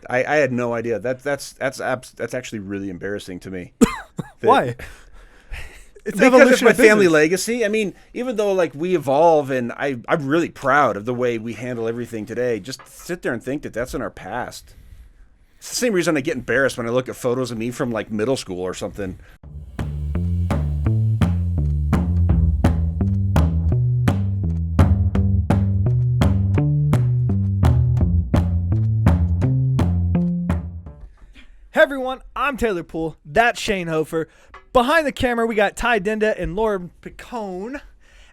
I had no idea. That's actually really embarrassing to me. Why? It's Because it's my of family business. legacy. I mean, even though like we evolve, and I'm really proud of the way we handle everything today. Just sit there and think that that's in our past. It's the same reason I get embarrassed when I look at photos of me from like middle school or something. Hey everyone, I'm Taylor Poole. That's Shane Hoefer. Behind the camera, we got Ty Denda and Laura Picone.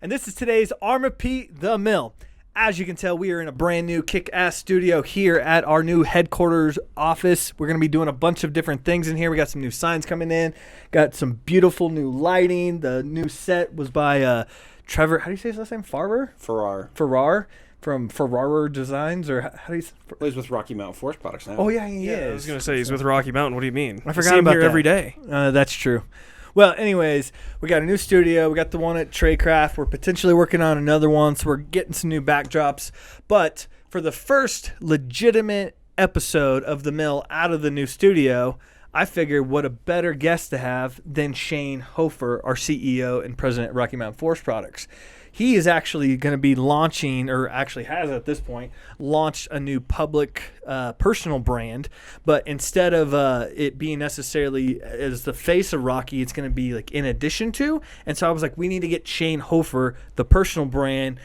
And this is today's Arma Pete the Mill. As you can tell, we are in a brand new kick-ass studio here at our new headquarters office. We're going to be doing a bunch of different things in here. We got some new signs coming in. Got some beautiful new lighting. The new set was by Trevor, how do you say his last name? Farrar from Farrar Designs, or how do you say? He's with Rocky Mountain Forest Products now. Oh, yeah, he is. I was going to say he's with Rocky Mountain. What do you mean? I I forgot see him about here that. every day. That's true. Well, anyways, we got a new studio. We got the one at Traycraft. We're potentially working on another one, so we're getting some new backdrops. But for the first legitimate episode of The Mill out of the new studio, I figured what a better guest to have than Shane Hoefer, our CEO and president at Rocky Mountain Forest Products. He is actually going to be launching, or actually has at this point, launched a new public personal brand. But instead of it being necessarily as the face of Rocky, it's going to be like in addition to. And so I was like, we need to get Shane Hoefer, the personal brand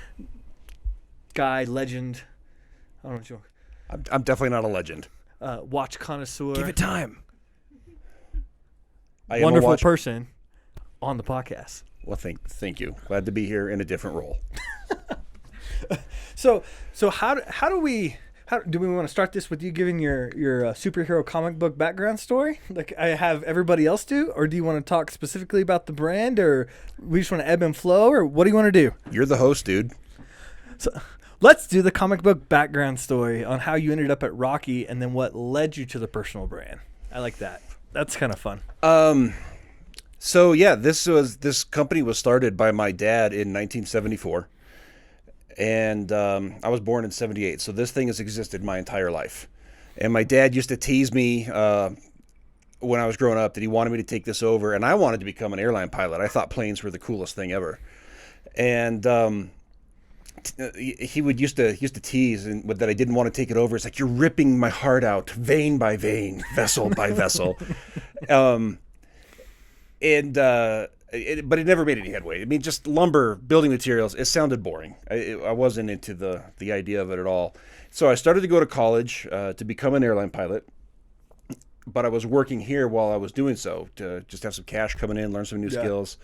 guy, legend. I don't know what you I'm definitely not a legend. watch connoisseur, Give it time. I am a wonderful watch- person on the podcast. Well, thank you. Glad to be here in a different role. So how do we want to start this with you giving your superhero comic book background story like I have everybody else do, or do you want to talk specifically about the brand, or we just want to ebb and flow, or what do you want to do? You're the host, dude. So let's do the comic book background story on how you ended up at Rocky and then what led you to the personal brand. I like that. That's kind of fun. So yeah, this company was started by my dad in 1974, and I was born in '78. So this thing has existed my entire life. And my dad used to tease me when I was growing up that he wanted me to take this over, and I wanted to become an airline pilot. I thought planes were the coolest thing ever, and he would used to tease that I didn't want to take it over. It's like, you're ripping my heart out, vein by vein, vessel by vessel. But it never made any headway. I mean, just lumber, building materials, it sounded boring. I wasn't into the idea of it at all. So I started to go to college to become an airline pilot, but I was working here while I was doing so to just have some cash coming in, learn some new skills.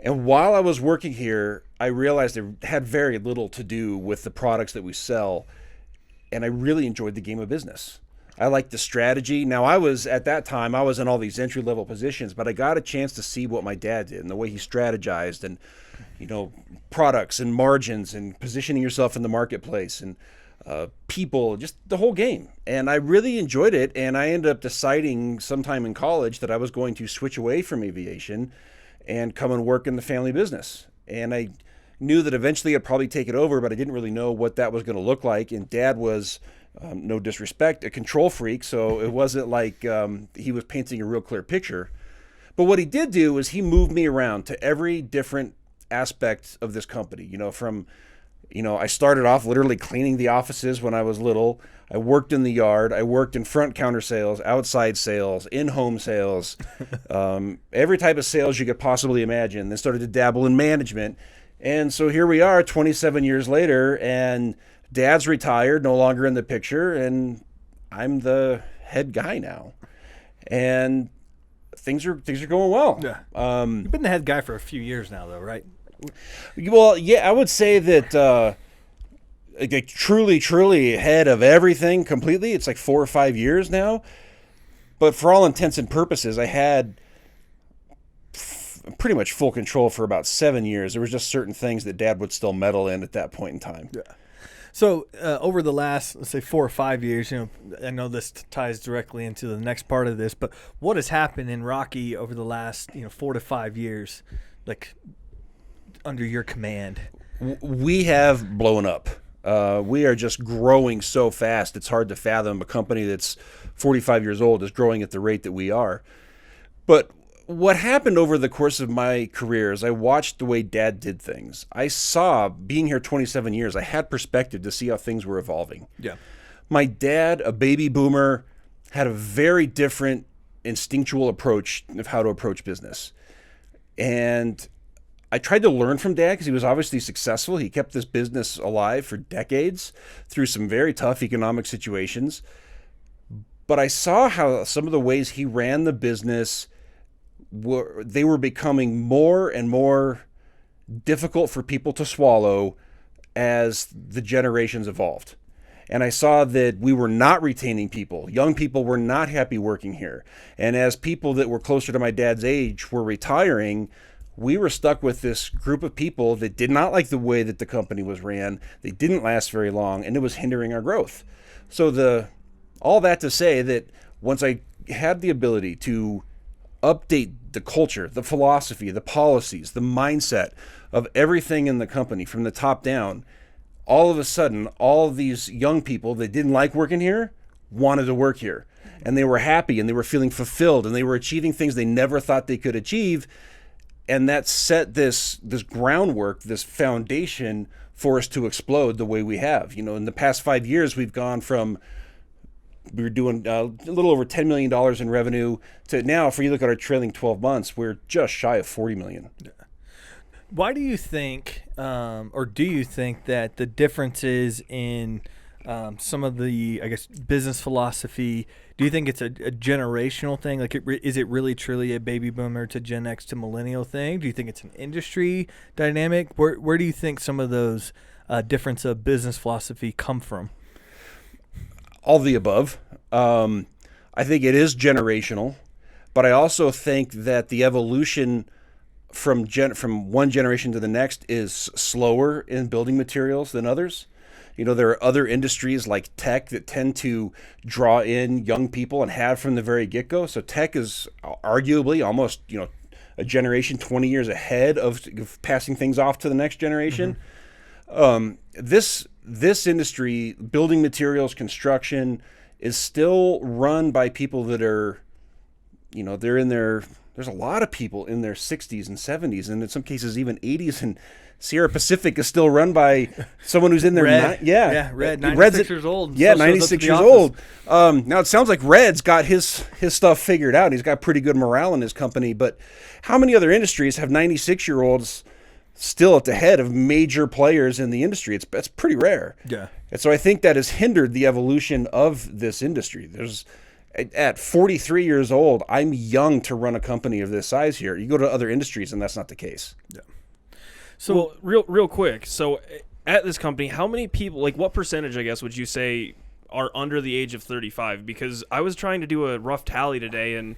And while I was working here, I realized it had very little to do with the products that we sell, and I really enjoyed the game of business. I liked the strategy. Now, at that time, I was in all these entry-level positions, but I got a chance to see what my dad did and the way he strategized and, products and margins and positioning yourself in the marketplace and people, just the whole game. And I really enjoyed it, and I ended up deciding sometime in college that I was going to switch away from aviation and come and work in the family business. And I knew that eventually I'd probably take it over, but I didn't really know what that was going to look like. And Dad was, no disrespect, a control freak, so it wasn't like he was painting a real clear picture. But what he did do was he moved me around to every different aspect of this company. I started off literally cleaning the offices when I was little. I worked in the yard. I worked in front counter sales, outside sales, in-home sales, every type of sales you could possibly imagine. Then started to dabble in management. And so here we are 27 years later, and Dad's retired, no longer in the picture, and I'm the head guy now. And things are going well. Yeah. You've been the head guy for a few years now, though, right? Well, yeah, I would say that like truly head of everything completely. It's like 4 or 5 years now. But for all intents and purposes, I had pretty much full control for about 7 years. There was just certain things that Dad would still meddle in at that point in time. Yeah. So over the last, let's say, 4 or 5 years, I know this ties directly into the next part of this, but what has happened in Rocky over the last 4 to 5 years, like under your command? We have blown up. We are just growing so fast. It's hard to fathom a company that's 45 years old is growing at the rate that we are. But what happened over the course of my career is I watched the way Dad did things. I saw, being here 27 years, I had perspective to see how things were evolving. Yeah. My dad, a baby boomer, had a very different instinctual approach of how to approach business. And I tried to learn from Dad because he was obviously successful. He kept this business alive for decades through some very tough economic situations. But I saw how some of the ways he ran the business were becoming more and more difficult for people to swallow as the generations evolved. And I saw that we were not retaining people. Young people were not happy working here. And as people that were closer to my dad's age were retiring, we were stuck with this group of people that did not like the way that the company was ran. They didn't last very long, and it was hindering our growth. So all that to say that once I had the ability to update the culture, the philosophy, the policies, the mindset of everything in the company from the top down, all of a sudden, all these young people that didn't like working here wanted to work here. And they were happy and they were feeling fulfilled and they were achieving things they never thought they could achieve. And that set this groundwork, this foundation for us to explode the way we have. You know, in the past 5 years, we've gone from we were doing a little over $10 million in revenue to now, if you look at our trailing 12 months, we're just shy of $40 million. Why do you think, or do you think that the differences in some of the, I guess, business philosophy, do you think it's a generational thing? Like, is it really truly a baby boomer to Gen X to millennial thing? Do you think it's an industry dynamic? Where do you think some of those difference of business philosophy come from? All of the above. I think it is generational, but I also think that the evolution from one generation to the next is slower in building materials than others. You know, there are other industries like tech that tend to draw in young people and have from the very get-go. So tech is arguably almost, a generation, 20 years ahead of passing things off to the next generation. Mm-hmm. This industry, building materials, construction, is still run by people that are, there's a lot of people in their 60s and 70s, and in some cases even 80s, and Sierra Pacific is still run by someone who's in their Red, 96 years old. Yeah, 96 years old. Now it sounds like Red's got his stuff figured out. He's got pretty good morale in his company, but how many other industries have 96-year-olds still at the head of major players in the industry? It's pretty rare. Yeah. And so I think that has hindered the evolution of this industry. At 43 years old, I'm young to run a company of this size here. You go to other industries, and that's not the case. Yeah. So real quick. So at this company, how many people, like what percentage, I guess, would you say are under the age of 35? Because I was trying to do a rough tally today, and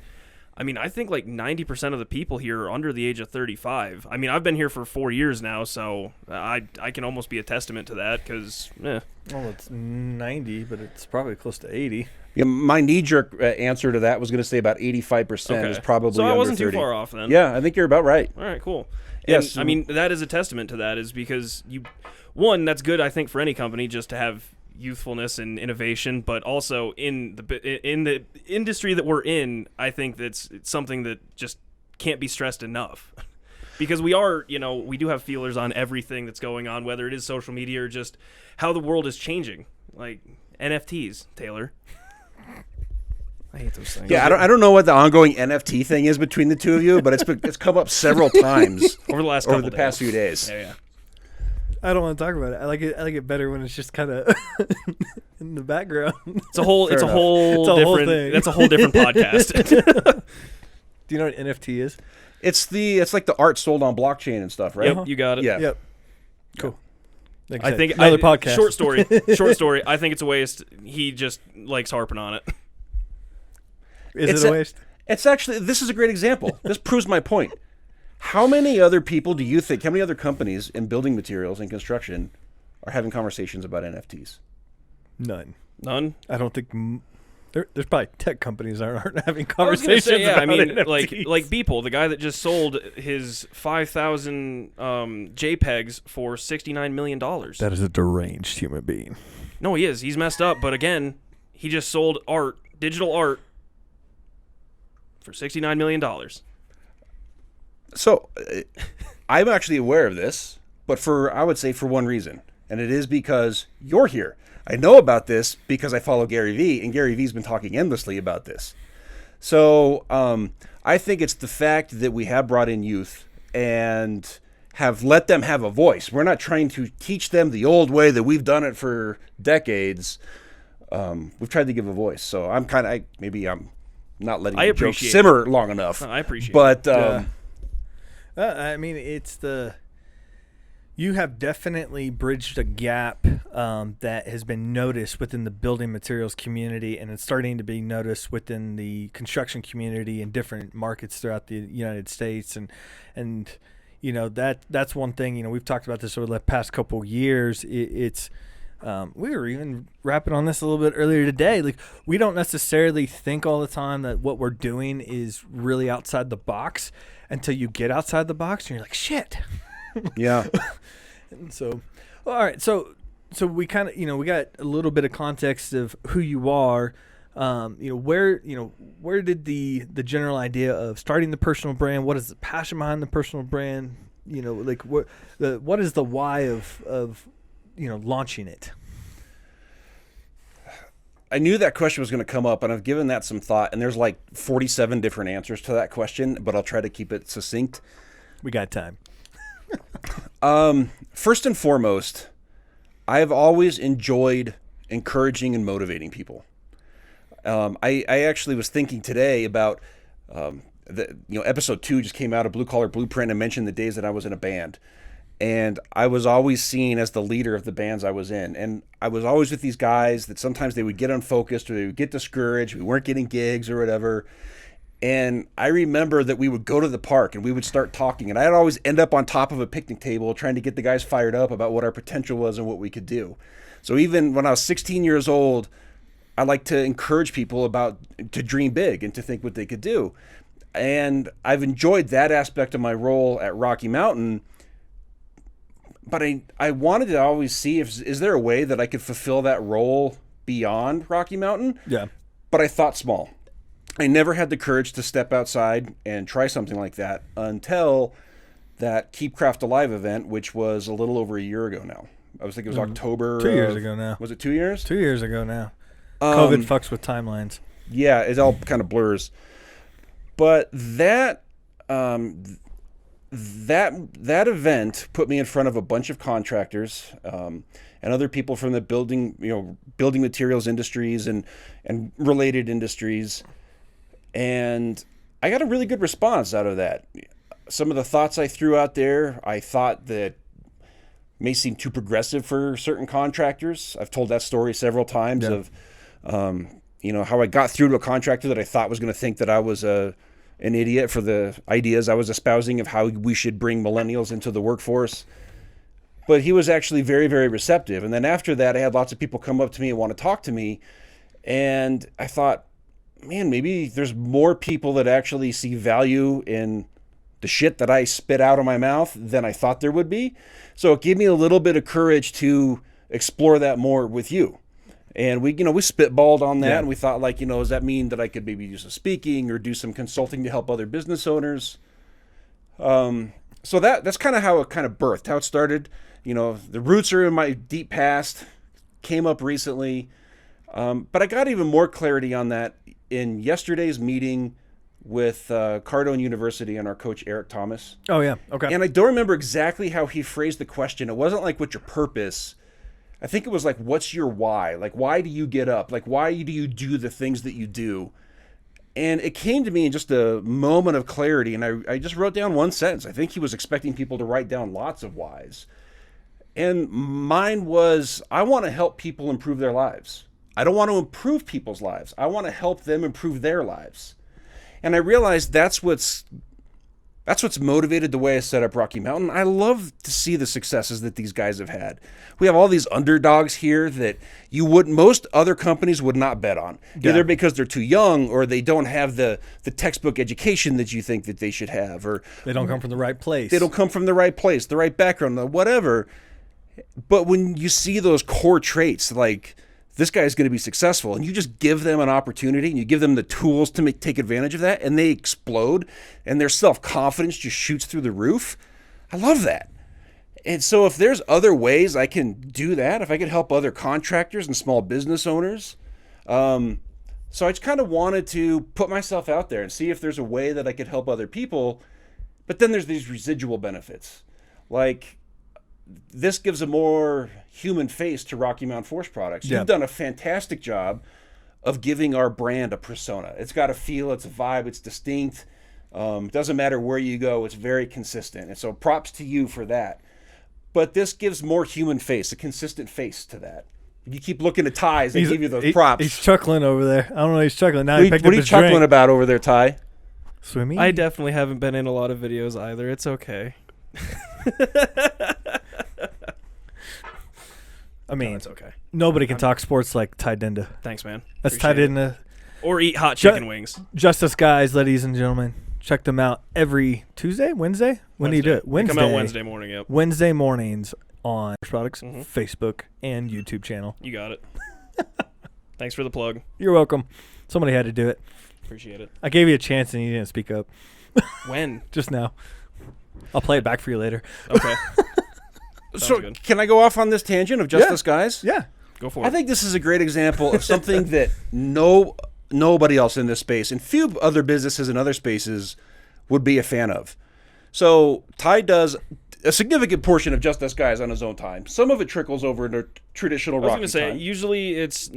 I mean, I think like 90% of the people here are under the age of 35. I mean, I've been here for 4 years now, so I can almost be a testament to that because, Well, it's 90, but it's probably close to 80. Yeah, my knee-jerk answer to that was going to say about 85% is probably so I under wasn't 30. too far off then. Yeah, I think you're about right. All right, cool. Yes. And, I mean, that is a testament to that is because that's good, I think, for any company just to have youthfulness and innovation, but also in the industry that we're in, I think it's something that just can't be stressed enough. Because we do have feelers on everything that's going on, whether it is social media or just how the world is changing. Like NFTs, Taylor. I hate those things. Yeah, I don't know what the ongoing NFT thing is between the two of you, but it's come up several times over the past few days. Yeah. I don't want to talk about it. I like it better when it's just kind of in the background. It's a whole different thing. That's a whole different podcast. Do you know what NFT is? It's like the art sold on blockchain and stuff, right? Yep, you got it. Yeah. Yep. Cool. Like I think another podcast. Short story. I think it's a waste. He just likes harping on it. Is it a waste? It's actually, this is a great example. This proves my point. How many other people do you think, how many other companies in building materials and construction are having conversations about NFTs? None. None? I don't think There's probably tech companies that aren't having I was gonna conversations say, yeah. I about mean, NFTs. like Beeple, the guy that just sold his 5,000 JPEGs for $69 million. That is a deranged human being. No, he is. He's messed up. But again, he just sold digital art, for $69 million. So, I'm actually aware of this, but I would say for one reason, and it is because you're here. I know about this because I follow Gary Vee, and Gary Vee's been talking endlessly about this. So, I think it's the fact that we have brought in youth and have let them have a voice. We're not trying to teach them the old way that we've done it for decades. We've tried to give a voice. So maybe I'm not letting the joke simmer long enough. No, I appreciate it. But I mean, you have definitely bridged a gap that has been noticed within the building materials community, and it's starting to be noticed within the construction community in different markets throughout the United States. And you know, that's one thing. You know, we've talked about this over the past couple of years. We were even rapping on this a little bit earlier today. Like, we don't necessarily think all the time that what we're doing is really outside the box until you get outside the box and you're like, shit. Yeah. And so, all right. So we kind of, we got a little bit of context of who you are. Where did the general idea of starting the personal brand? What is the passion behind the personal brand? Like what is the why of launching it? I knew that question was going to come up, and I've given that some thought, and there's like 47 different answers to that question, but I'll try to keep it succinct. We got time. First and foremost, I've always enjoyed encouraging and motivating people. I actually was thinking today about episode 2 just came out of Blue Collar Blueprint and mentioned the days that I was in a band. And I was always seen as the leader of the bands I was in. And I was always with these guys that sometimes they would get unfocused or they would get discouraged. We weren't getting gigs or whatever. And I remember that we would go to the park and we would start talking. And I'd always end up on top of a picnic table trying to get the guys fired up about what our potential was and what we could do. So even when I was 16 years old, I like to encourage people to dream big and to think what they could do. And I've enjoyed that aspect of my role at Rocky Mountain. But I wanted to always see is there a way that I could fulfill that role beyond Rocky Mountain? Yeah. But I thought small. I never had the courage to step outside and try something like that until that Keep Craft Alive event, which was a little over a year ago now. I was thinking it was October. 2 years ago now. Was it 2 years? 2 years ago now. COVID fucks with timelines. Yeah, it all kind of blurs. But that event put me in front of a bunch of contractors and other people from the building materials industries and related industries, and I got a really good response out of that. Some of the thoughts I threw out there, I thought that may seem too progressive for certain contractors. I've told that story several times of how I got through to a contractor that I thought was going to think that I was an idiot for the ideas I was espousing of how we should bring millennials into the workforce. But he was actually very, very receptive. And then after that, I had lots of people come up to me and want to talk to me. And I thought, man, maybe there's more people that actually see value in the shit that I spit out of my mouth than I thought there would be. So it gave me a little bit of courage to explore that more with you. And we spitballed on that, and we thought, does that mean that I could maybe do some speaking or do some consulting to help other business owners? So that's kind of how it kind of birthed, how it started. The roots are in my deep past, came up recently, but I got even more clarity on that in yesterday's meeting with Cardone University and our coach Eric Thomas. Oh yeah, okay. And I don't remember exactly how he phrased the question. It wasn't like, what's your purpose? I think it was like, what's your why? Like, why do you get up? Like, why do you do the things that you do? And it came to me in just a moment of clarity, and I just wrote down one sentence. I think he was expecting people to write down lots of whys. And mine was, I want to help people improve their lives. I don't want to improve people's lives. I want to help them improve their lives. And I realized that's That's what's motivated the way I set up Rocky Mountain. I love to see the successes that these guys have had. We have all these underdogs here that most other companies would not bet on, either because they're too young or they don't have the textbook education that you think that they should have, or They don't come from the right place. they don't come from the right place, the right background, whatever. But when you see those core traits, like this guy is going to be successful, and you just give them an opportunity and you give them the tools to take advantage of that, and they explode and their self-confidence just shoots through the roof. I love that. And so if there's other ways I can do that, if I could help other contractors and small business owners, so I just kind of wanted to put myself out there and see if there's a way that I could help other people. But then there's these residual benefits. Like, this gives a more human face to Rocky Mountain Forest Products. Yeah. You've done a fantastic job of giving our brand a persona. It's got a feel, it's a vibe, it's distinct. It doesn't matter where you go, it's very consistent. And so props to you for that. But this gives more human face, a consistent face to that. You keep looking at Ty's and give you those props. He's chuckling over there. I don't know. He's chuckling now. What are you chuckling about over there, Ty? Swimming. I definitely haven't been in a lot of videos either. It's okay. I mean, No, it's okay. nobody can talk sports like Ty Dinda. Thanks, man. That's Appreciate Ty it. Dinda. Or eat hot chicken wings. Justice Guys, ladies and gentlemen. Check them out every Tuesday, Wednesday? When do you do it? They Wednesday. come out Wednesday morning, yep. Wednesday mornings on Products Mhm. Facebook and YouTube channel. You got it. Thanks for the plug. You're welcome. Somebody had to do it. Appreciate it. I gave you a chance and you didn't speak up When? just now. I'll play it back for you later. Okay. So good. can I go off on this tangent of Justice Guys? Yeah. Go for it. I think this is a great example of something that nobody else in this space and few other businesses in other spaces would be a fan of. So Ty does a significant portion of Justice Guys on his own time. Some of it trickles over into traditional I was Rocky going to say, time. usually it's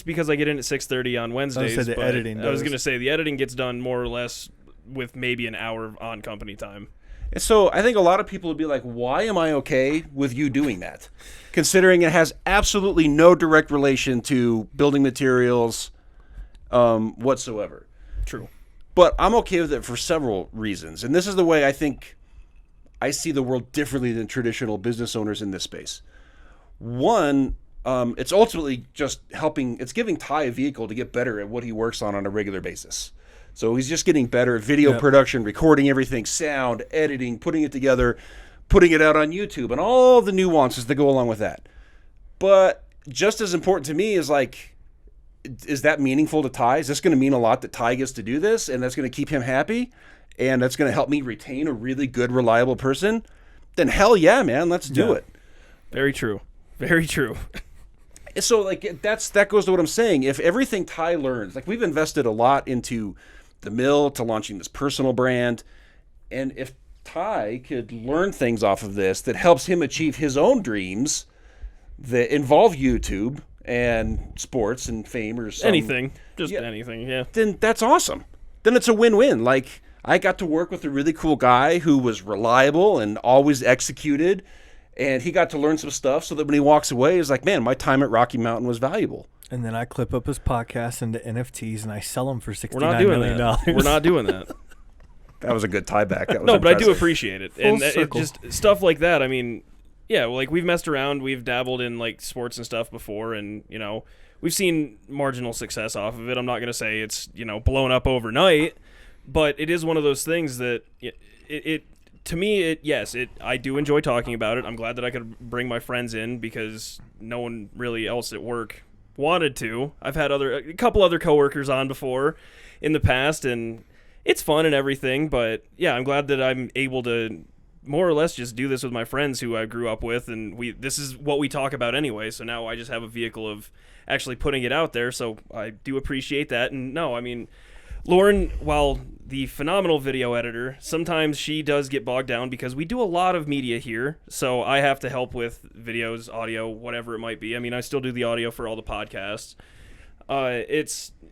because I get in at 6:30 on Wednesdays. the but editing I was does. going to say the editing gets done more or less with maybe an hour on company time. And so I think a lot of people would be like, why am I okay with you doing that? Considering it has absolutely no direct relation to building materials whatsoever. True. But I'm okay with it for several reasons. And this is the way I think I see the world differently than traditional business owners in this space. One, it's ultimately just it's giving Ty a vehicle to get better at what he works on a regular basis. So he's just getting better at video production, recording everything, sound, editing, putting it together, putting it out on YouTube, and all the nuances that go along with that. But just as important to me is like, is that meaningful to Ty? Is this going to mean a lot that Ty gets to do this, and that's going to keep him happy, and that's going to help me retain a really good, reliable person? Then hell yeah, man, let's do it. Very true. Very true. So like that goes to what I'm saying. If everything Ty learns, like we've invested a lot into the mill to launching this personal brand, and if Ty could learn things off of this that helps him achieve his own dreams that involve YouTube and sports and fame or something, Anything. Just anything, yeah. then that's awesome. Then it's a win-win. Like, I got to work with a really cool guy who was reliable and always executed, and he got to learn some stuff so that when he walks away, he's like, man, my time at Rocky Mountain was valuable. And then I clip up his podcast into NFTs and I sell them for $69 We're not doing million. that. We're not doing that. That was a good tie back. That was No, but I do impressive. appreciate it. Full And it circle. just stuff like that. I mean, yeah, like we've messed around, we've dabbled in like sports and stuff before, and we've seen marginal success off of it. I'm not going to say it's, blown up overnight, but it is one of those things that to me, I do enjoy talking about it. I'm glad that I could bring my friends in because no one really else at work wanted to. I've had a couple other coworkers on before in the past, and it's fun and everything, but yeah, I'm glad that I'm able to more or less just do this with my friends who I grew up with, and this is what we talk about anyway, so now I just have a vehicle of actually putting it out there, so I do appreciate that. And no, I mean, Lauren, while the phenomenal video editor, sometimes she does get bogged down because we do a lot of media here, so I have to help with videos, audio, whatever it might be. I mean, I still do the audio for all the podcasts.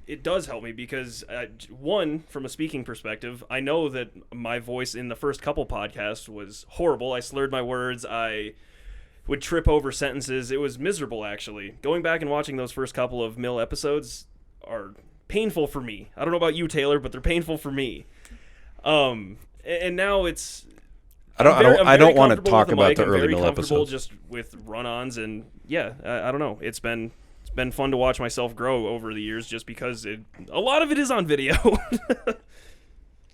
It does help me because, one, from a speaking perspective, I know that my voice in the first couple podcasts was horrible. I slurred my words. I would trip over sentences. It was miserable, actually. Going back and watching those first couple of Mill episodes are painful for me. I don't know about you, Taylor, but they're painful for me. And now it's. I don't want to talk with a about mic. the I'm early very mill comfortable episodes. just with run-ons, and yeah, I don't know. It's been fun to watch myself grow over the years, just because a lot of it is on video.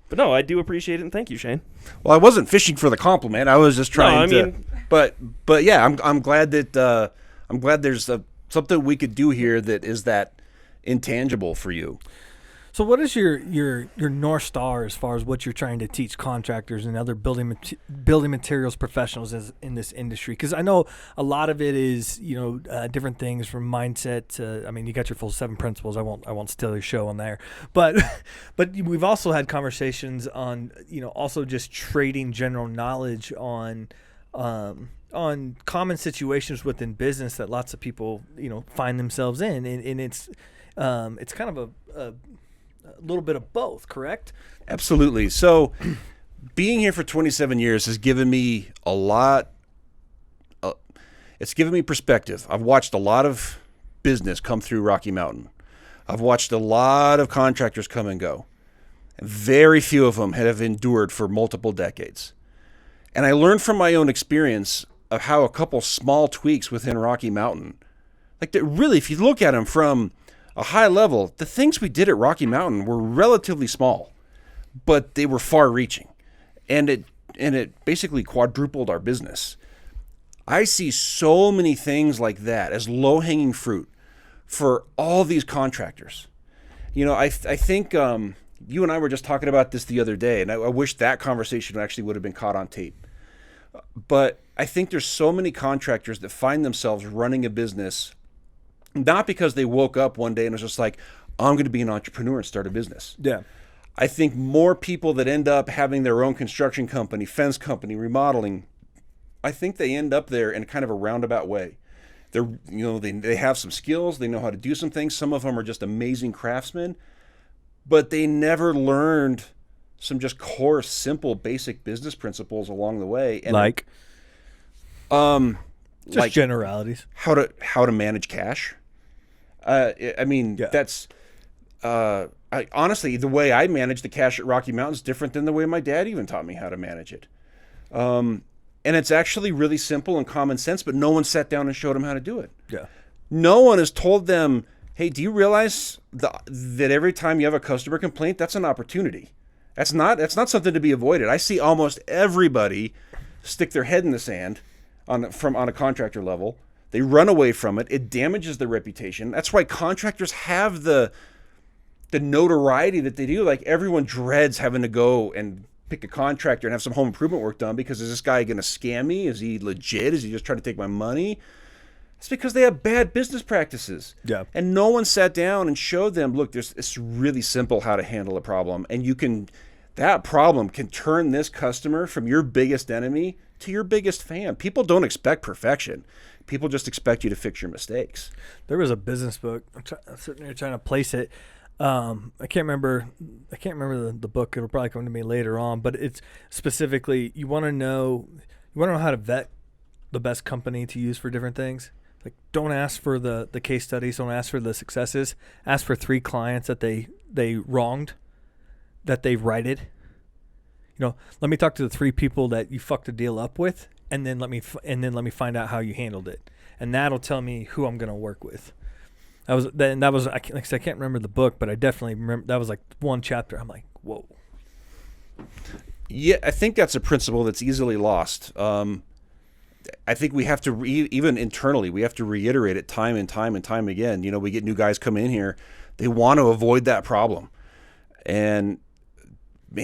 But no, I do appreciate it, and thank you, Shane. Well, I wasn't fishing for the compliment. I was just trying to. But yeah, I'm glad that there's something we could do here that is that intangible for you. So what is your North Star as far as what you're trying to teach contractors and other building materials professionals in this industry? Because I know a lot of it is different things from mindset to, I mean, you got your full 7 principles. I won't steal your show on there, but we've also had conversations on also just trading general knowledge on common situations within business that lots of people find themselves in, and it's kind of a little bit of both, correct? Absolutely. So being here for 27 years has given me a lot. It's given me perspective. I've watched a lot of business come through Rocky Mountain. I've watched a lot of contractors come and go. Very few of them have endured for multiple decades. And I learned from my own experience of how a couple small tweaks within Rocky Mountain, like really, if you look at them from a high level, the things we did at Rocky Mountain were relatively small, but they were far-reaching, and it basically quadrupled our business. I see so many things like that as low-hanging fruit for all these contractors. I think you and I were just talking about this the other day, and I wish that conversation actually would have been caught on tape. But I think there's so many contractors that find themselves running a business not because they woke up one day and was just like, I'm going to be an entrepreneur and start a business. Yeah. I think more people that end up having their own construction company, fence company, remodeling, I think they end up there in kind of a roundabout way. They have some skills, they know how to do some things. Some of them are just amazing craftsmen, but they never learned some just core, simple, basic business principles along the way. And just generalities. How to manage cash. That's honestly, the way I manage the cash at Rocky Mountain is different than the way my dad even taught me how to manage it. And it's actually really simple and common sense, but no one sat down and showed them how to do it. Yeah. No one has told them, hey, do you realize that every time you have a customer complaint, that's an opportunity. That's not something to be avoided. I see almost everybody stick their head in the sand on a contractor level. They run away from it. It damages their reputation. That's why contractors have the notoriety that they do. Like, everyone dreads having to go and pick a contractor and have some home improvement work done because, is this guy going to scam me? Is he legit? Is he just trying to take my money? It's because they have bad business practices. Yeah. And no one sat down and showed them, look, it's really simple how to handle a problem. And that problem can turn this customer from your biggest enemy to your biggest fan. People don't expect perfection. People just expect you to fix your mistakes. There was a business book. I'm sitting there trying to place it. I can't remember the book. It'll probably come to me later on. But it's specifically, you want to know how to vet the best company to use for different things. Like, don't ask for the case studies. Don't ask for the successes. Ask for 3 clients that they wronged, that they righted. Let me talk to the 3 people that you fucked a deal up with, and then let me find out how you handled it, and that'll tell me who I'm gonna work with. I can't remember the book, but I definitely remember that was like one chapter. I'm like, whoa. Yeah, I think that's a principle that's easily lost. I think we have to even internally, we have to reiterate it time and time and time again. We get new guys come in here, they want to avoid that problem, and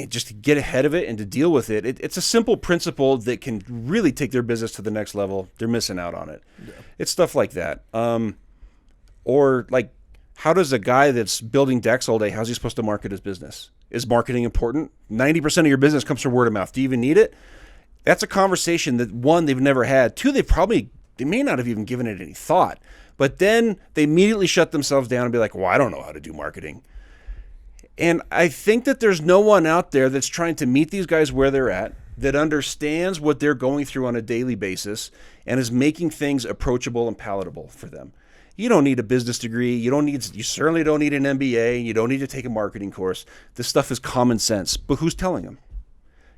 just to get ahead of it and to deal with it. It's a simple principle that can really take their business to the next level. They're missing out on it. Yeah. It's stuff like that. Or like, how does a guy that's building decks all day, how's he supposed to market his business? Is marketing important? 90% of your business comes from word of mouth. Do you even need it? That's a conversation that, 1, they've never had. 2, they may not have even given it any thought. But then they immediately shut themselves down and be like, well, I don't know how to do marketing. And I think that there's no one out there that's trying to meet these guys where they're at, that understands what they're going through on a daily basis and is making things approachable and palatable for them. You don't need a business degree. You certainly don't need an MBA. You don't need to take a marketing course. This stuff is common sense. But who's telling them?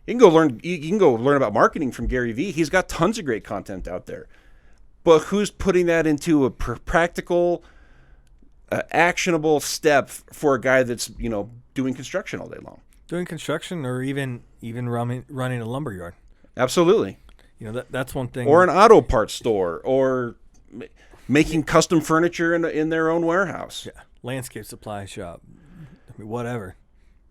You can go learn. You can go learn about marketing from Gary Vee. He's got tons of great content out there. But who's putting that into a practical, actionable step for a guy that's doing construction all day long? Doing construction, or even running a lumber yard. Absolutely. That's one thing. Or an auto parts store, or making custom furniture in their own warehouse. Yeah, landscape supply shop, whatever,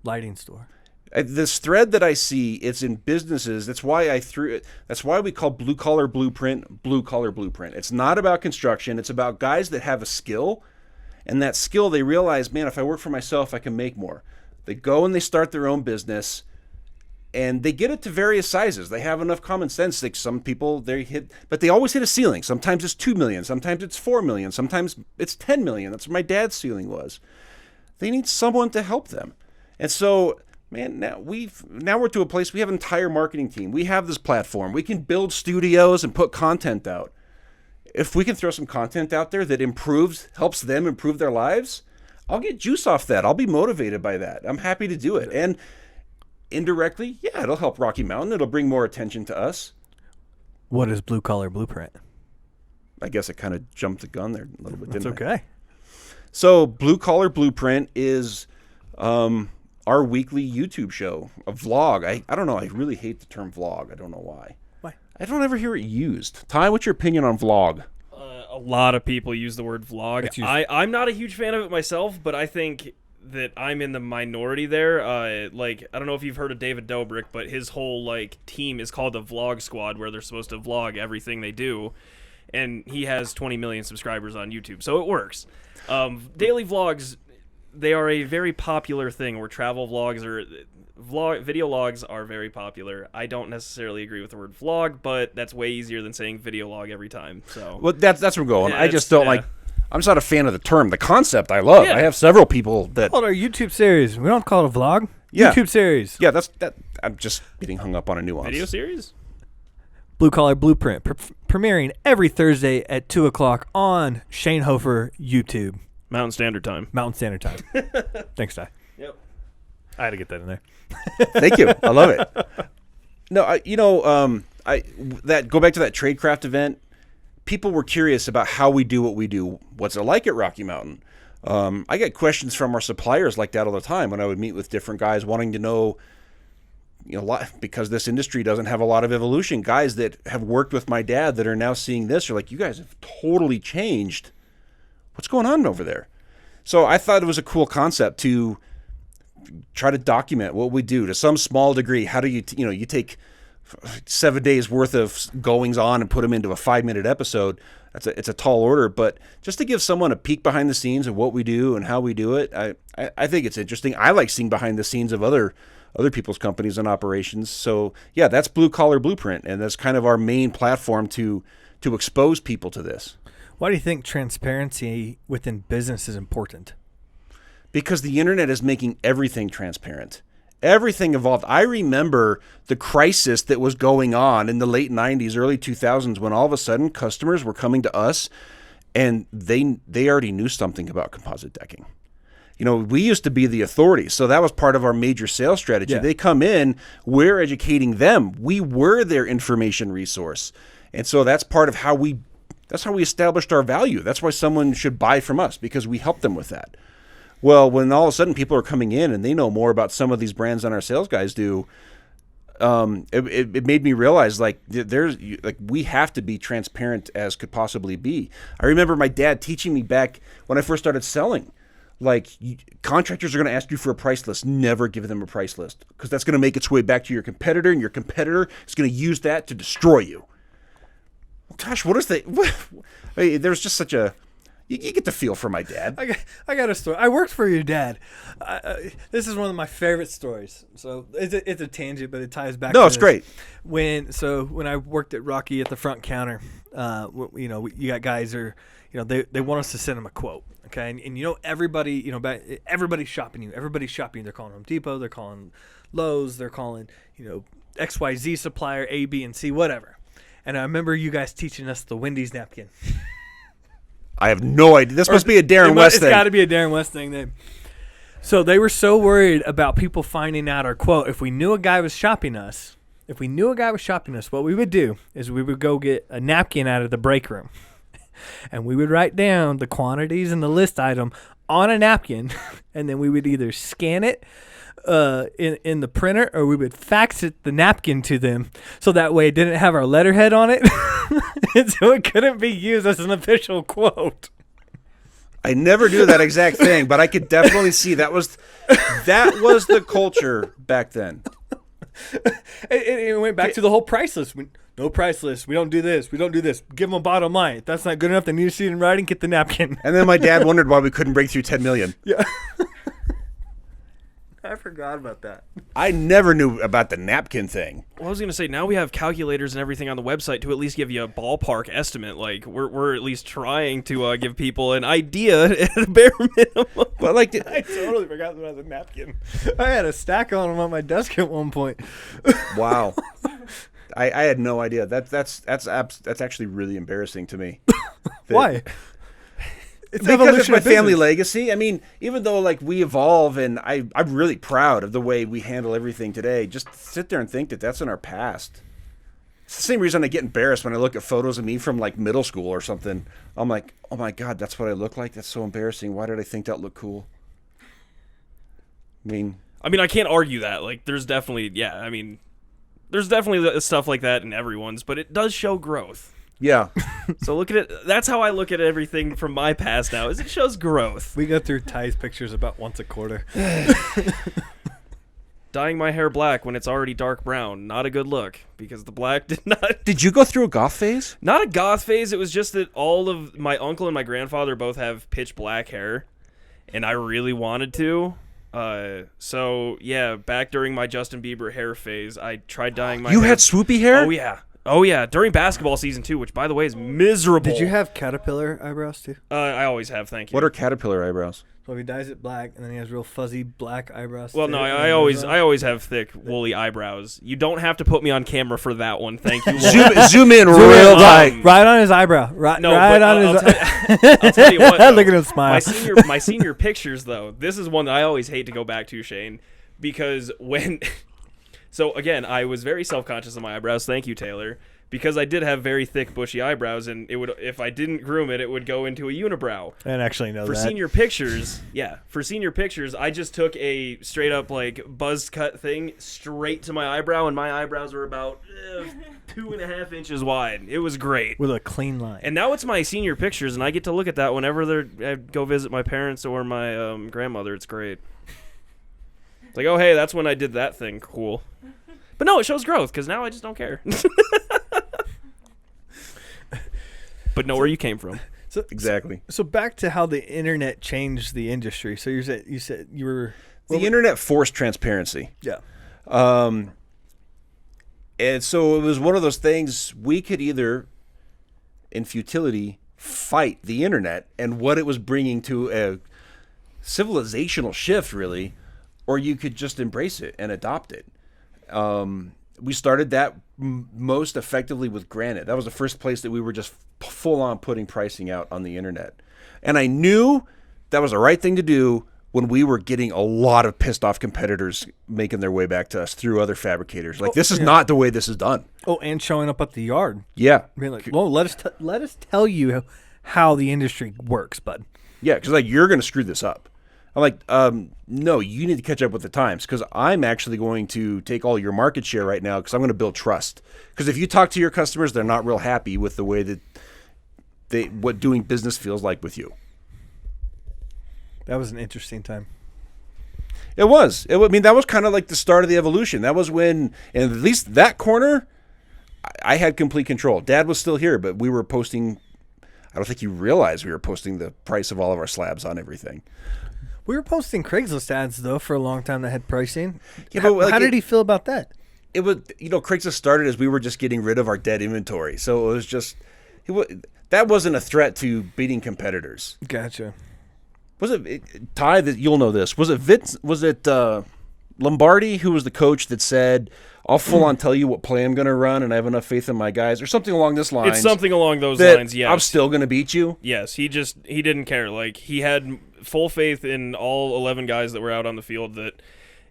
lighting store. This thread that I see, it's in businesses. That's why I threw it. That's why we call blue collar blueprint. It's not about construction. It's about guys that have a skill, and that skill they realize, man, if I work for myself, I can make more. They go and they start their own business, and they get it to various sizes. They have enough common sense. Like some people, but they always hit a ceiling. Sometimes it's 2 million. Sometimes it's 4 million. Sometimes it's 10 million. That's what my dad's ceiling was. They need someone to help them, and so. Man, now we're to a place we have an entire marketing team. We have this platform. We can build studios and put content out. If we can throw some content out there that helps them improve their lives, I'll get juice off that. I'll be motivated by that. I'm happy to do it. And indirectly, yeah, it'll help Rocky Mountain. It'll bring more attention to us. What is Blue Collar Blueprint? I guess I kind of jumped the gun there a little bit, didn't I? That's okay. So Blue Collar Blueprint is our weekly YouTube show, a vlog. I don't know. I really hate the term vlog. I don't know why. Why? I don't ever hear it used. Ty, what's your opinion on vlog? A lot of people use the word vlog. I'm not a huge fan of it myself, but I think that I'm in the minority there. I don't know if you've heard of David Dobrik, but his whole team is called the Vlog Squad, where they're supposed to vlog everything they do, and he has 20 million subscribers on YouTube, so it works. Daily vlogs, they are a very popular thing, where travel vlogs video logs are very popular. I don't necessarily agree with the word vlog, but that's way easier than saying video log every time. So well, that's where I'm going. Yeah, I just don't like. I'm just not a fan of the term. The concept I love. Yeah. I have several people that Called our YouTube series. We don't call it a vlog. Yeah. YouTube series. Yeah, that. I'm just getting hung up on a nuance. video series. Blue Collar Blueprint, premiering every Thursday at 2:00 on Shane Hoefer YouTube. Mountain Standard Time. Thanks, Ty. Yep. I had to get that in there. Thank you. I love it. No, go back to that Tradecraft event. People were curious about how we do what we do. What's it like at Rocky Mountain? I get questions from our suppliers like that all the time when I would meet with different guys wanting to know, because this industry doesn't have a lot of evolution. Guys that have worked with my dad that are now seeing this are like, you guys have totally changed. What's going on over there? So I thought it was a cool concept to try to document what we do to some small degree. How do you take 7 days worth of goings on and put them into a 5-minute episode? It's a tall order, but just to give someone a peek behind the scenes of what we do and how we do it, I think it's interesting. I like seeing behind the scenes of other people's companies and operations. So yeah, that's Blue Collar Blueprint, and that's kind of our main platform to expose people to this. Why do you think transparency within business is important? Because the internet is making everything transparent. Everything evolved. I remember the crisis that was going on in the late 90s, early 2000s, when all of a sudden customers were coming to us and they already knew something about composite decking. We used to be the authority, so that was part of our major sales strategy. Yeah. They come in, we're educating them. We were their information resource. And so that's part of how we established our value. That's why someone should buy from us, because we help them with that. Well, when all of a sudden people are coming in and they know more about some of these brands than our sales guys do, it made me realize we have to be transparent as could possibly be. I remember my dad teaching me back when I first started selling, contractors are going to ask you for a price list. Never give them a price list, because that's going to make its way back to your competitor, and your competitor is going to use that to destroy you. Gosh, what is that? There's just such a... You get the feel for my dad. I got a story. I worked for your dad. This is one of my favorite stories. So it's a tangent, but it ties back. No, to it's great. When I worked at Rocky at the front counter, you got guys they want us to send them a quote. Okay, and everybody everybody's shopping you. Everybody's shopping. They're calling Home Depot. They're calling Lowe's. They're calling XYZ supplier A, B, and C, whatever. And I remember you guys teaching us the Wendy's napkin. I have no idea. This must be a Darren West thing. It's got to be a Darren West thing. So they were so worried about people finding out our quote. If we knew a guy was shopping us, what we would do is we would go get a napkin out of the break room. And we would write down the quantities and the list item on a napkin. And then we would either scan it in the printer, or we would fax the napkin to them, so that way it didn't have our letterhead on it. And so it couldn't be used as an official quote. I never knew that exact thing, but I could definitely see that was the culture back then. It went back to the whole price list. No price list. We don't do this. We don't do this. Give them a bottom line. If that's not good enough, they need to see it in writing. Get the napkin. And then my dad wondered why we couldn't break through 10 million. Yeah. I forgot about that. I never knew about the napkin thing. Well, I was going to say, now we have calculators and everything on the website to at least give you a ballpark estimate. Like, we're at least trying to give people an idea at the bare minimum. But like, I totally forgot about the napkin. I had a stack on them on my desk at one point. wow. I had no idea. That's actually really embarrassing to me. Why? Because it's my family legacy. I mean, even though like we evolve, and I'm really proud of the way we handle everything today. Just sit there and think that that's in our past. It's the same reason I get embarrassed when I look at photos of me from like middle school or something. I'm like, oh my God, that's what I look like? That's so embarrassing. Why did I think that looked cool? I mean, I can't argue that. Like, there's definitely stuff like that in everyone's, but it does show growth. yeah. So look at it. That's how I look at everything from my past now, is it shows growth. We go through Ty's pictures about once a quarter. Dyeing my hair black when it's already dark brown, not a good look, because the black did not... Did you go through a goth phase? Not a goth phase, it was just that all of my uncle and my grandfather both have pitch black hair, and I really wanted to. So, yeah, back during my Justin Bieber hair phase, I tried dyeing my hair. You had swoopy hair? Oh, yeah. During basketball season 2, which, by the way, is miserable. Did you have caterpillar eyebrows, too? I always have, thank you. What are caterpillar eyebrows? So if he dyes it black, and then he has real fuzzy black eyebrows. Well, no, I always have thick, woolly eyebrows. You don't have to put me on camera for that one, thank you. zoom in real tight. Right on his eyebrow. Right on his I'll tell you what, though. Look at him smile. My senior pictures, though, this is one that I always hate to go back to, Shane, because when... So, again, I was very self-conscious of my eyebrows. Thank you, Taylor. Because I did have very thick, bushy eyebrows, and it would, if I didn't groom it, it would go into a unibrow. I didn't actually know that. For senior pictures, I just took a straight-up, like, buzz cut thing straight to my eyebrow, and my eyebrows were about 2.5 inches wide. It was great. With a clean line. And now it's my senior pictures, and I get to look at that whenever I go visit my parents or my grandmother. It's great. It's like, oh, hey, that's when I did that thing. Cool. But no, it shows growth, because now I just don't care. But know where you came from. Exactly. So back to how the internet changed the industry. So you said you were... The internet forced transparency. Yeah. And so it was one of those things we could either, in futility, fight the internet and what it was bringing to a civilizational shift, really, or you could just embrace it and adopt it. We started that most effectively with Granite. That was the first place that we were just full on putting pricing out on the internet. And I knew that was the right thing to do when we were getting a lot of pissed off competitors making their way back to us through other fabricators. Like, this is not the way this is done. Oh, and showing up at the yard. Yeah. Being like, well, let us tell you how the industry works, bud. Yeah, because like, you're going to screw this up. I'm like, no, you need to catch up with the times, because I'm actually going to take all your market share right now, because I'm going to build trust. Because if you talk to your customers, they're not real happy with the way that what doing business feels like with you. That was an interesting time. It was. I mean, that was kind of like the start of the evolution. That was when, and at least that corner, I had complete control. Dad was still here, but we were posting. I don't think you realized we were posting the price of all of our slabs on everything. We were posting Craigslist ads, though, for a long time that had pricing. Yeah, but how did he feel about that? It was, Craigslist started as we were just getting rid of our dead inventory. So it was just, that wasn't a threat to beating competitors. Gotcha. Was it Ty? That you'll know this. Was it Lombardi, who was the coach that said, I'll full on tell you what play I'm going to run, and I have enough faith in my guys, or something along this line. It's something along those lines, yes. I'm still going to beat you. Yes, he didn't care. Like, he had full faith in all 11 guys that were out on the field that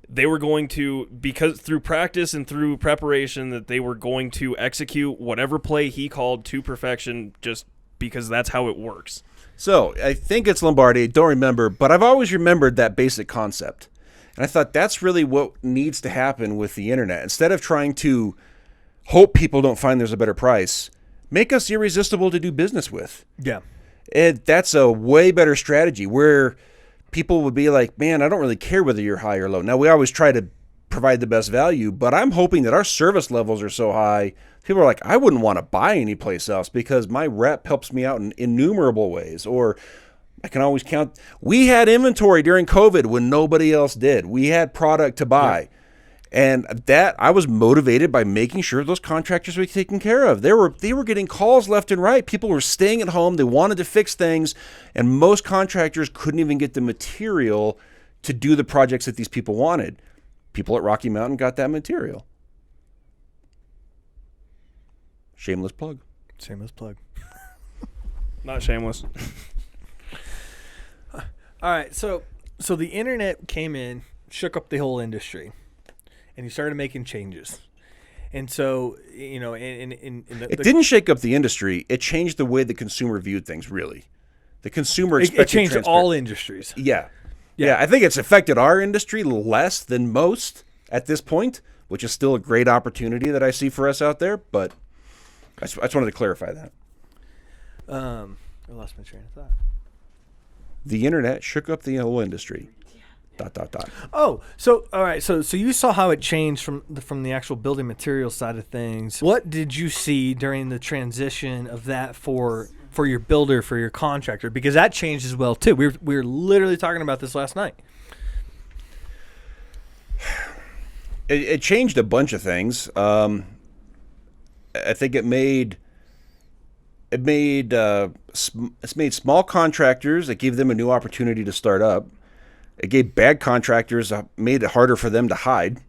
they were going to, because through practice and through preparation, that they were going to execute whatever play he called to perfection, just because that's how it works. So I think it's Lombardi. Don't remember, but I've always remembered that basic concept. And I thought that's really what needs to happen with the internet. Instead of trying to hope people don't find there's a better price, make us irresistible to do business with. Yeah. That's a way better strategy where people would be like, man, I don't really care whether you're high or low. Now, we always try to provide the best value, but I'm hoping that our service levels are so high, people are like, I wouldn't want to buy anyplace else because my rep helps me out in innumerable ways. Or I can always count. We had inventory during COVID when nobody else did. We had product to buy. Yeah. And that I was motivated by making sure those contractors were taken care of. They were getting calls left and right. People were staying at home. They wanted to fix things. And most contractors couldn't even get the material to do the projects that these people wanted. People at Rocky Mountain got that material. Shameless plug. Shameless plug. Not shameless. All right, so the internet came in, shook up the whole industry, and you started making changes. And so, you know, it didn't shake up the industry. It changed the way the consumer viewed things, really. The consumer expected it changed all industries. Yeah. I think it's affected our industry less than most at this point, which is still a great opportunity that I see for us out there. But I just wanted to clarify that. I lost my train of thought. The internet shook up the whole industry. ... Oh, so all right. So you saw how it changed from the actual building material side of things. What did you see during the transition of that for your builder, for your contractor? Because that changed as well too. We were literally talking about this last night. It changed a bunch of things. I think it made small contractors. It gave them a new opportunity to start up. It gave bad contractors, made it harder for them to hide.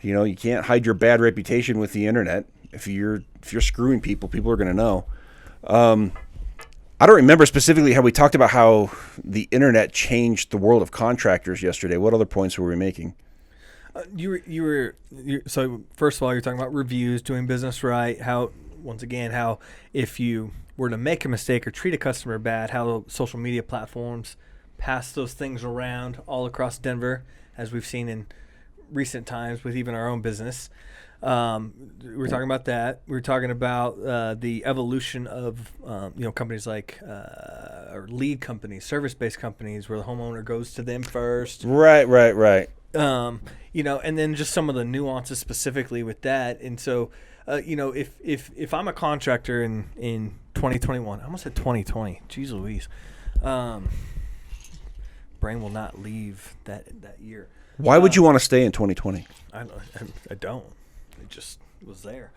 You know, you can't hide your bad reputation with the internet. If you're screwing people, people are going to know. I don't remember specifically how we talked about how the internet changed the world of contractors yesterday. What other points were we making? So first of all, you're talking about reviews, doing business right. How if you were to make a mistake or treat a customer bad, how social media platforms pass those things around all across Denver, as we've seen in recent times with even our own business. We're talking about that. We're talking about the evolution of companies like or lead companies, service-based companies, where the homeowner goes to them first. Right. And then just some of the nuances specifically with that. And so, if I'm a contractor in 2021, I almost said 2020. Jeez Louise. Brain will not leave that year. Why would you want to stay in 2020? I don't. It just was there.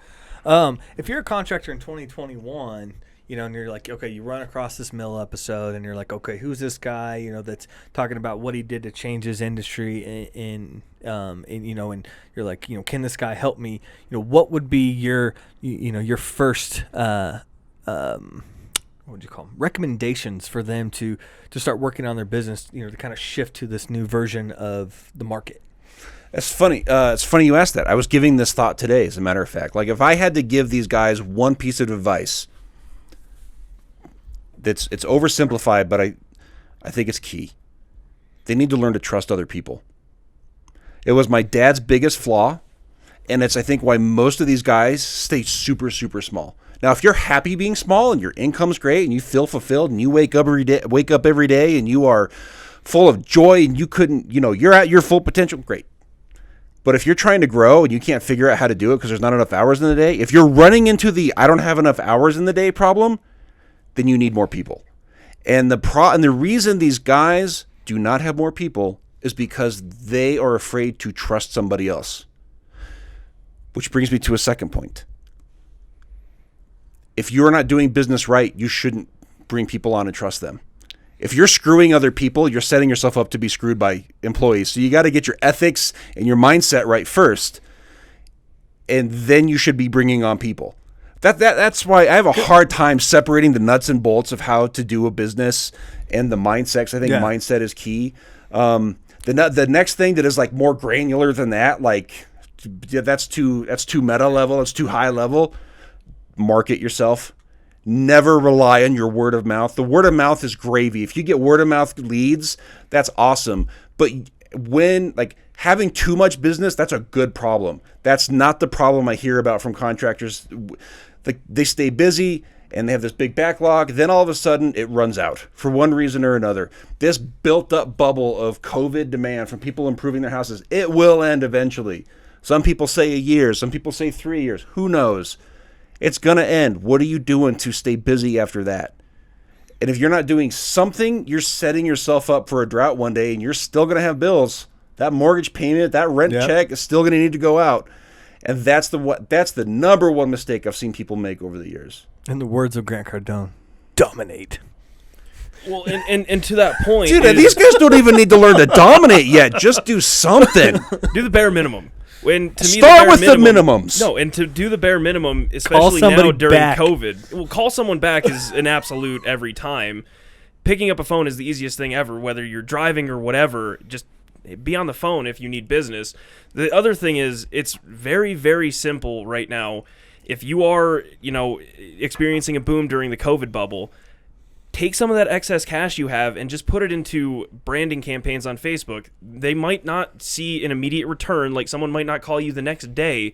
If you're a contractor in 2021, and you're like, okay, you run across this Mill episode, and you're like, okay, who's this guy, that's talking about what he did to change his industry, and you're like, can this guy help me? What would be your first what would you call them? Recommendations for them to start working on their business, to kind of shift to this new version of the market? It's funny. It's funny you asked that. I was giving this thought today, as a matter of fact. Like, if I had to give these guys one piece of advice, it's oversimplified, but I think it's key. They need to learn to trust other people. It was my dad's biggest flaw, and it's, I think, why most of these guys stay super, super small. Now, if you're happy being small and your income's great and you feel fulfilled and you wake up every day and you are full of joy and you're at your full potential, great. But if you're trying to grow and you can't figure out how to do it because there's not enough hours in the day, if you're running into the I don't have enough hours in the day problem, then you need more people. And the reason these guys do not have more people is because they are afraid to trust somebody else. Which brings me to a second point. If you're not doing business right, you shouldn't bring people on and trust them. If you're screwing other people, you're setting yourself up to be screwed by employees. So you got to get your ethics and your mindset right first, and then you should be bringing on people. That's why I have a hard time separating the nuts and bolts of how to do a business and the mindset. 'Cause I think mindset is key. The next thing that is like more granular than that, like that's too meta level. It's too high level. Market yourself. Never rely on your word of mouth. The word of mouth is gravy. If you get word of mouth leads, that's awesome. But when like having too much business, that's a good problem. That's not the problem I hear about from contractors. They stay busy and they have this big backlog. Then all of a sudden it runs out for one reason or another. This built up bubble of COVID demand from people improving their houses, it will end eventually. Some people say a year. Some people say 3 years. Who knows? It's going to end. What are you doing to stay busy after that? And if you're not doing something, you're setting yourself up for a drought one day, and you're still going to have bills. That mortgage payment, that rent check is still going to need to go out. And that's the number one mistake I've seen people make over the years. In the words of Grant Cardone, dominate. Well, and to that point, dude, these guys don't even need to learn to dominate yet. Just do something. Do the bare minimum. When to Start me, with the minimums. No, and to do the bare minimum, especially now during COVID. Well, call someone back is an absolute every time. Picking up a phone is the easiest thing ever, whether you're driving or whatever. Just be on the phone if you need business. The other thing is, it's very, very simple right now. If you are, experiencing a boom during the COVID bubble, take some of that excess cash you have and just put it into branding campaigns on Facebook. They might not see an immediate return, like someone might not call you the next day,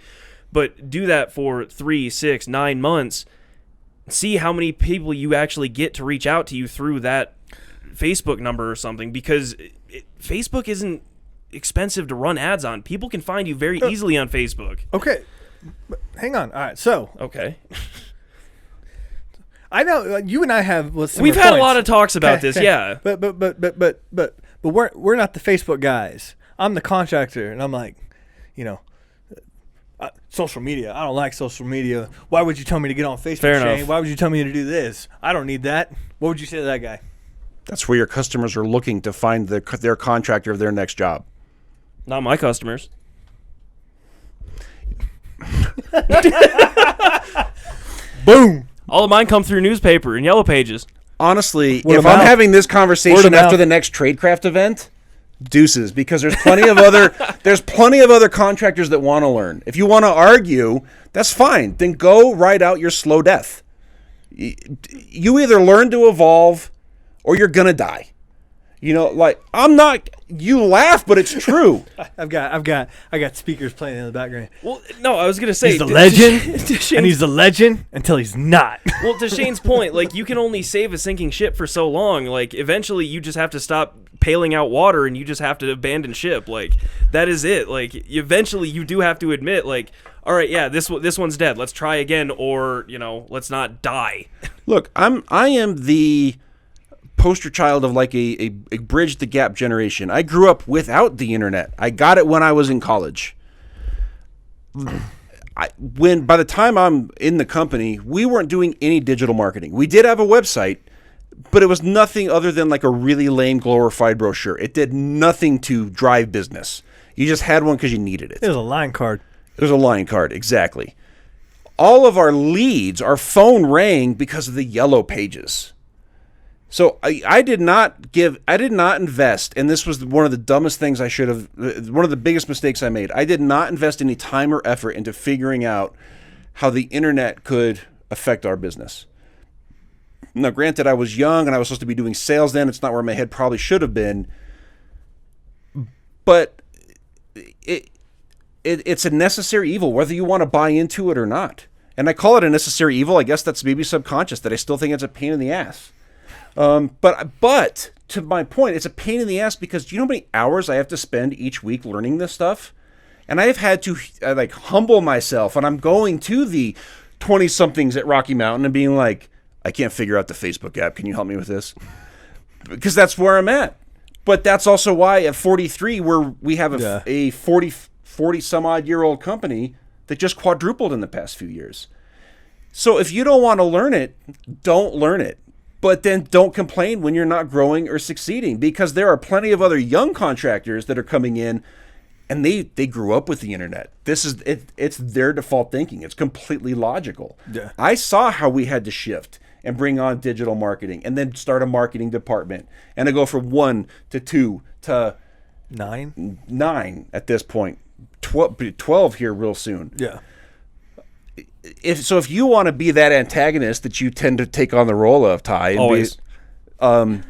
but do that for 3, 6, 9 months. See how many people you actually get to reach out to you through that Facebook number or something, because Facebook isn't expensive to run ads on. People can find you very easily on Facebook. Okay. Hang on. All right. So. Okay. I know you and I have. We've had a lot of talks about this, yeah. But we're not the Facebook guys. I'm the contractor, and I'm like, social media. I don't like social media. Why would you tell me to get on Facebook? Fair Shane? enough. Why would you tell me to do this? I don't need that. What would you say to that guy? That's where your customers are looking to find their contractor of their next job. Not my customers. Boom. All of mine come through newspaper and yellow pages. Honestly, Word if of I'm mouth. having this conversation Word of after mouth. the next Tradecraft event, deuces, because there's plenty of other contractors that want to learn. If you want to argue, that's fine. Then go ride out your slow death. You either learn to evolve or you're gonna die. I'm not. You laugh, but it's true. I got speakers playing in the background. Well, no, I was gonna say He's the legend, and he's the legend until he's not. Well, to Shane's point, like, you can only save a sinking ship for so long. Like, eventually you just have to stop paling out water and you just have to abandon ship. Like, that is it. Like, eventually you do have to admit, like, all right, yeah, this one's dead. Let's try again, or, let's not die. Look, I am the poster child of like a bridge the gap generation. I grew up without the internet. I got it when I was in college. By the time I'm in the company, we weren't doing any digital marketing. We did have a website, but it was nothing other than like a really lame glorified brochure. It did nothing to drive business. You just had one because you needed it. It was a line card. It was a line card, exactly. All of our leads, our phone rang because of the yellow pages. So I did not invest, and this was one of the dumbest things one of the biggest mistakes I made. I did not invest any time or effort into figuring out how the internet could affect our business. Now, granted, I was young and I was supposed to be doing sales then. It's not where my head probably should have been. But it's a necessary evil, whether you want to buy into it or not. And I call it a necessary evil. I guess that's maybe subconscious, that I still think it's a pain in the ass. But to my point, it's a pain in the ass because do you know how many hours I have to spend each week learning this stuff? And I have had to humble myself, and I'm going to the 20-somethings at Rocky Mountain and being like, I can't figure out the Facebook app. Can you help me with this? Because that's where I'm at. But that's also why at 43, we have a 40 some odd year old company that just quadrupled in the past few years. So if you don't want to learn it, don't learn it. But then don't complain when you're not growing or succeeding, because there are plenty of other young contractors that are coming in and they grew up with the internet. This is it, it's their default thinking. It's completely logical. Yeah. I saw how we had to shift and bring on digital marketing and then start a marketing department and to go from 1 to 2 to 9 at this point. 12 here real soon. Yeah. If you want to be that antagonist that you tend to take on the role of, Ty, and Always. I don't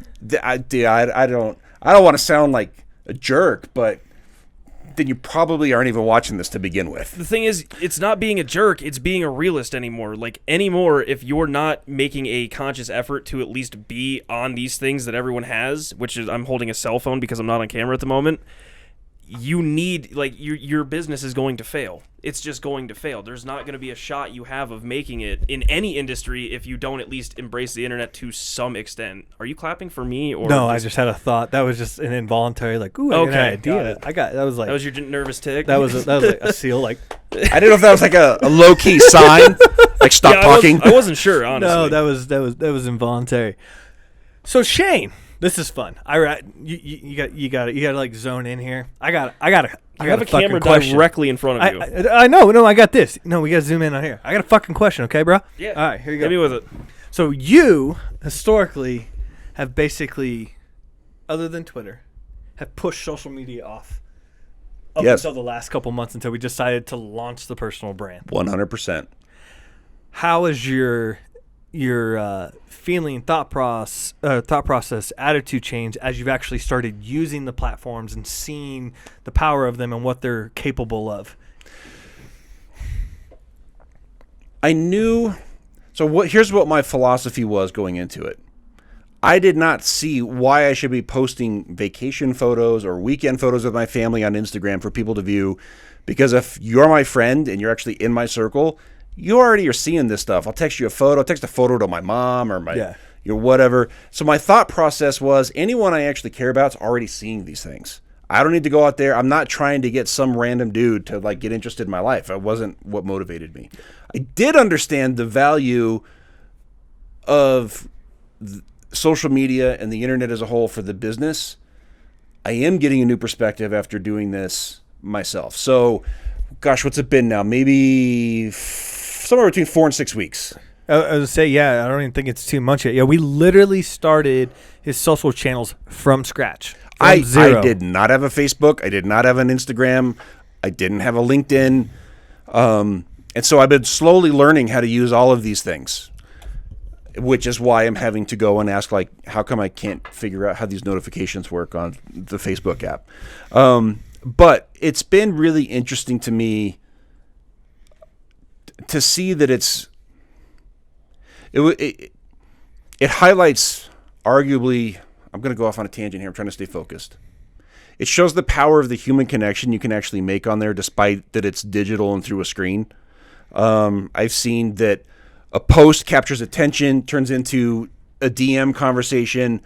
want to sound like a jerk, but then you probably aren't even watching this to begin with. The thing is, it's not being a jerk, it's being a realist anymore. Like, anymore, if you're not making a conscious effort to at least be on these things that everyone has, which is, I'm holding a cell phone because I'm not on camera at the moment, you need, like, your business is going to fail. It's just going to fail. There's not going to be a shot you have of making it in any industry if you don't at least embrace the internet to some extent. Are you clapping for me? Or No, I just had a thought. That was just an involuntary, like, ooh, I got an idea. That was like, that was your nervous tick? that was like a seal, like, I didn't know if that was like a low-key sign, like stop Yeah, talking. I wasn't sure, honestly. no, that was involuntary. So Shane, this is fun. You got to like zone in here. I got You have a fucking camera question. directly in front of you. I know. No, I got this. No, we got to zoom in on here. I got a fucking question, okay, bro? Yeah. All right, here you go. Hit me with it. So you historically have basically, other than Twitter, have pushed social media off up Yes. until the last couple months until we decided to launch the personal brand. 100%. How is your feeling, thought process, attitude change as you've actually started using the platforms and seeing the power of them and what they're capable of? I knew. So here's what my philosophy was going into it. I did not see why I should be posting vacation photos or weekend photos of my family on Instagram for people to view, because if you're my friend and you're actually in my circle, you already are seeing this stuff. I'll text you a photo. I'll text a photo to my mom or my whatever. So my thought process was, anyone I actually care about is already seeing these things. I don't need to go out there. I'm not trying to get some random dude to like get interested in my life. That wasn't what motivated me. I did understand the value of social media and the internet as a whole for the business. I am getting a new perspective after doing this myself. So, gosh, what's it been now? Maybe somewhere between 4 and 6 weeks. I was gonna say, yeah, I don't even think it's too much yet. Yeah, we literally started his social channels from scratch. I zero. did not have a Facebook. I did not have an Instagram. I didn't have a LinkedIn. And so I've been slowly learning how to use all of these things, which is why I'm having to go and ask, like, how come I can't figure out how these notifications work on the Facebook app? But it's been really interesting to me to see that it highlights, arguably, I'm going to go off on a tangent here. I'm trying to stay focused. It shows the power of the human connection you can actually make on there, despite that it's digital and through a screen. I've seen that a post captures attention, turns into a DM conversation,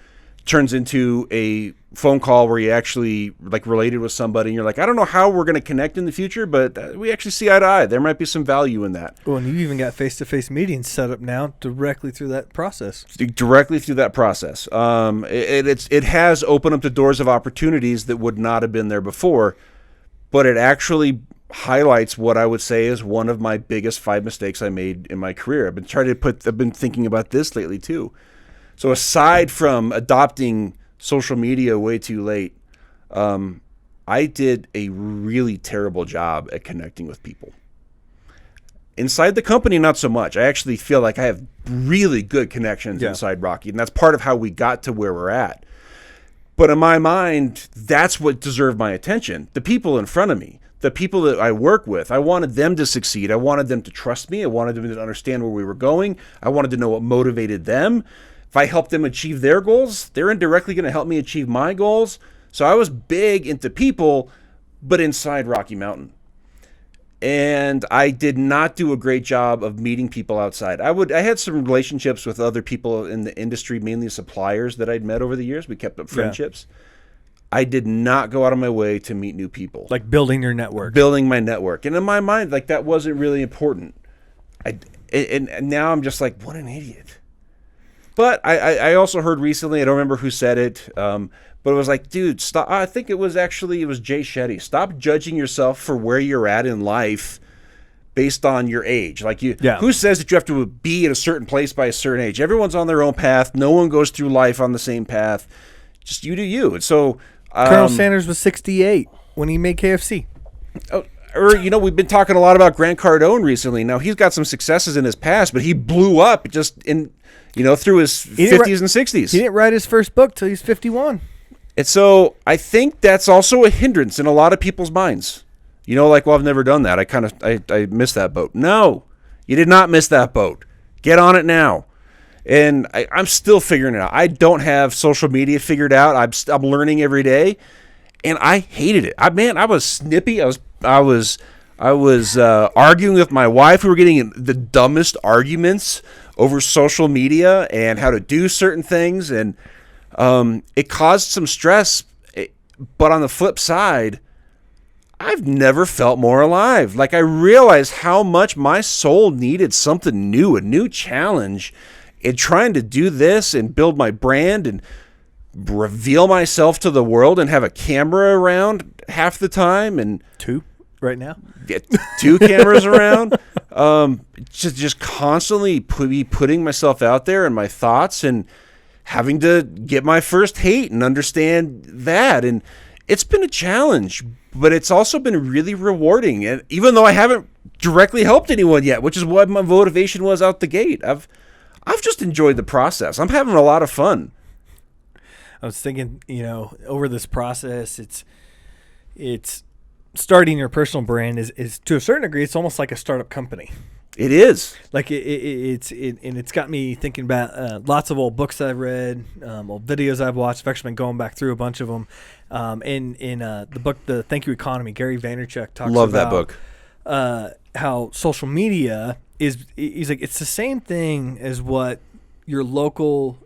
turns into a phone call where you actually like related with somebody and you're like, I don't know how we're going to connect in the future, but we actually see eye to eye. There might be some value in that. Well, and you even got face-to-face meetings set up now directly through that process. Directly through that process. It has opened up the doors of opportunities that would not have been there before, but it actually highlights what I would say is one of my biggest 5 mistakes I made in my career. I've been thinking about this lately too. So aside from adopting social media way too late, I did a really terrible job at connecting with people. Inside the company, not so much. I actually feel like I have really good connections inside Rocky, and that's part of how we got to where we're at. But in my mind, that's what deserved my attention. The people in front of me, the people that I work with, I wanted them to succeed. I wanted them to trust me. I wanted them to understand where we were going. I wanted to know what motivated them. If I help them achieve their goals, they're indirectly going to help me achieve my goals. So I was big into people, but inside Rocky Mountain. And I did not do a great job of meeting people outside. I had some relationships with other people in the industry, mainly suppliers that I'd met over the years. We kept up friendships. I did not go out of my way to meet new people. Like building your network. Building my network. And in my mind, like, that wasn't really important. And now I'm just like, what an idiot. But I also heard recently, I don't remember who said it, but it was like, dude, stop. I think it was Jay Shetty. Stop judging yourself for where you're at in life based on your age. Like who says that you have to be at a certain place by a certain age? Everyone's on their own path. No one goes through life on the same path. Just you do you. And so Colonel Sanders was 68 when he made KFC. We've been talking a lot about Grant Cardone recently. Now he's got some successes in his past, but he blew up just in through his 50s and 60s. He didn't write his first book till he's 51. And so I think that's also a hindrance in a lot of people's minds. I've never done that. I missed that boat. No, you did not miss that boat. Get on it now. And I'm still figuring it out. I don't have social media figured out. I'm learning every day, and I hated it. I was snippy. I was arguing with my wife. We were getting in the dumbest arguments over social media and how to do certain things, and it caused some stress. But on the flip side, I've never felt more alive. Like, I realized how much my soul needed something new, a new challenge, in trying to do this and build my brand and reveal myself to the world and have a camera around half the time, and two right now, get 2 cameras around, just constantly putting myself out there and my thoughts, and having to get my first hate and understand that. And it's been a challenge, but it's also been really rewarding. And even though I haven't directly helped anyone yet, which is what my motivation was out the gate, I've just enjoyed the process. I'm having a lot of fun. I was thinking, over this process, it's starting your personal brand is to a certain degree, it's almost like a startup company. It is. Like it's got me thinking about lots of old books I've read, old videos I've watched. I've actually been going back through a bunch of them. In the book, The Thank You Economy, Gary Vaynerchuk talks Love about that book. How social media he's like, it's the same thing as what your local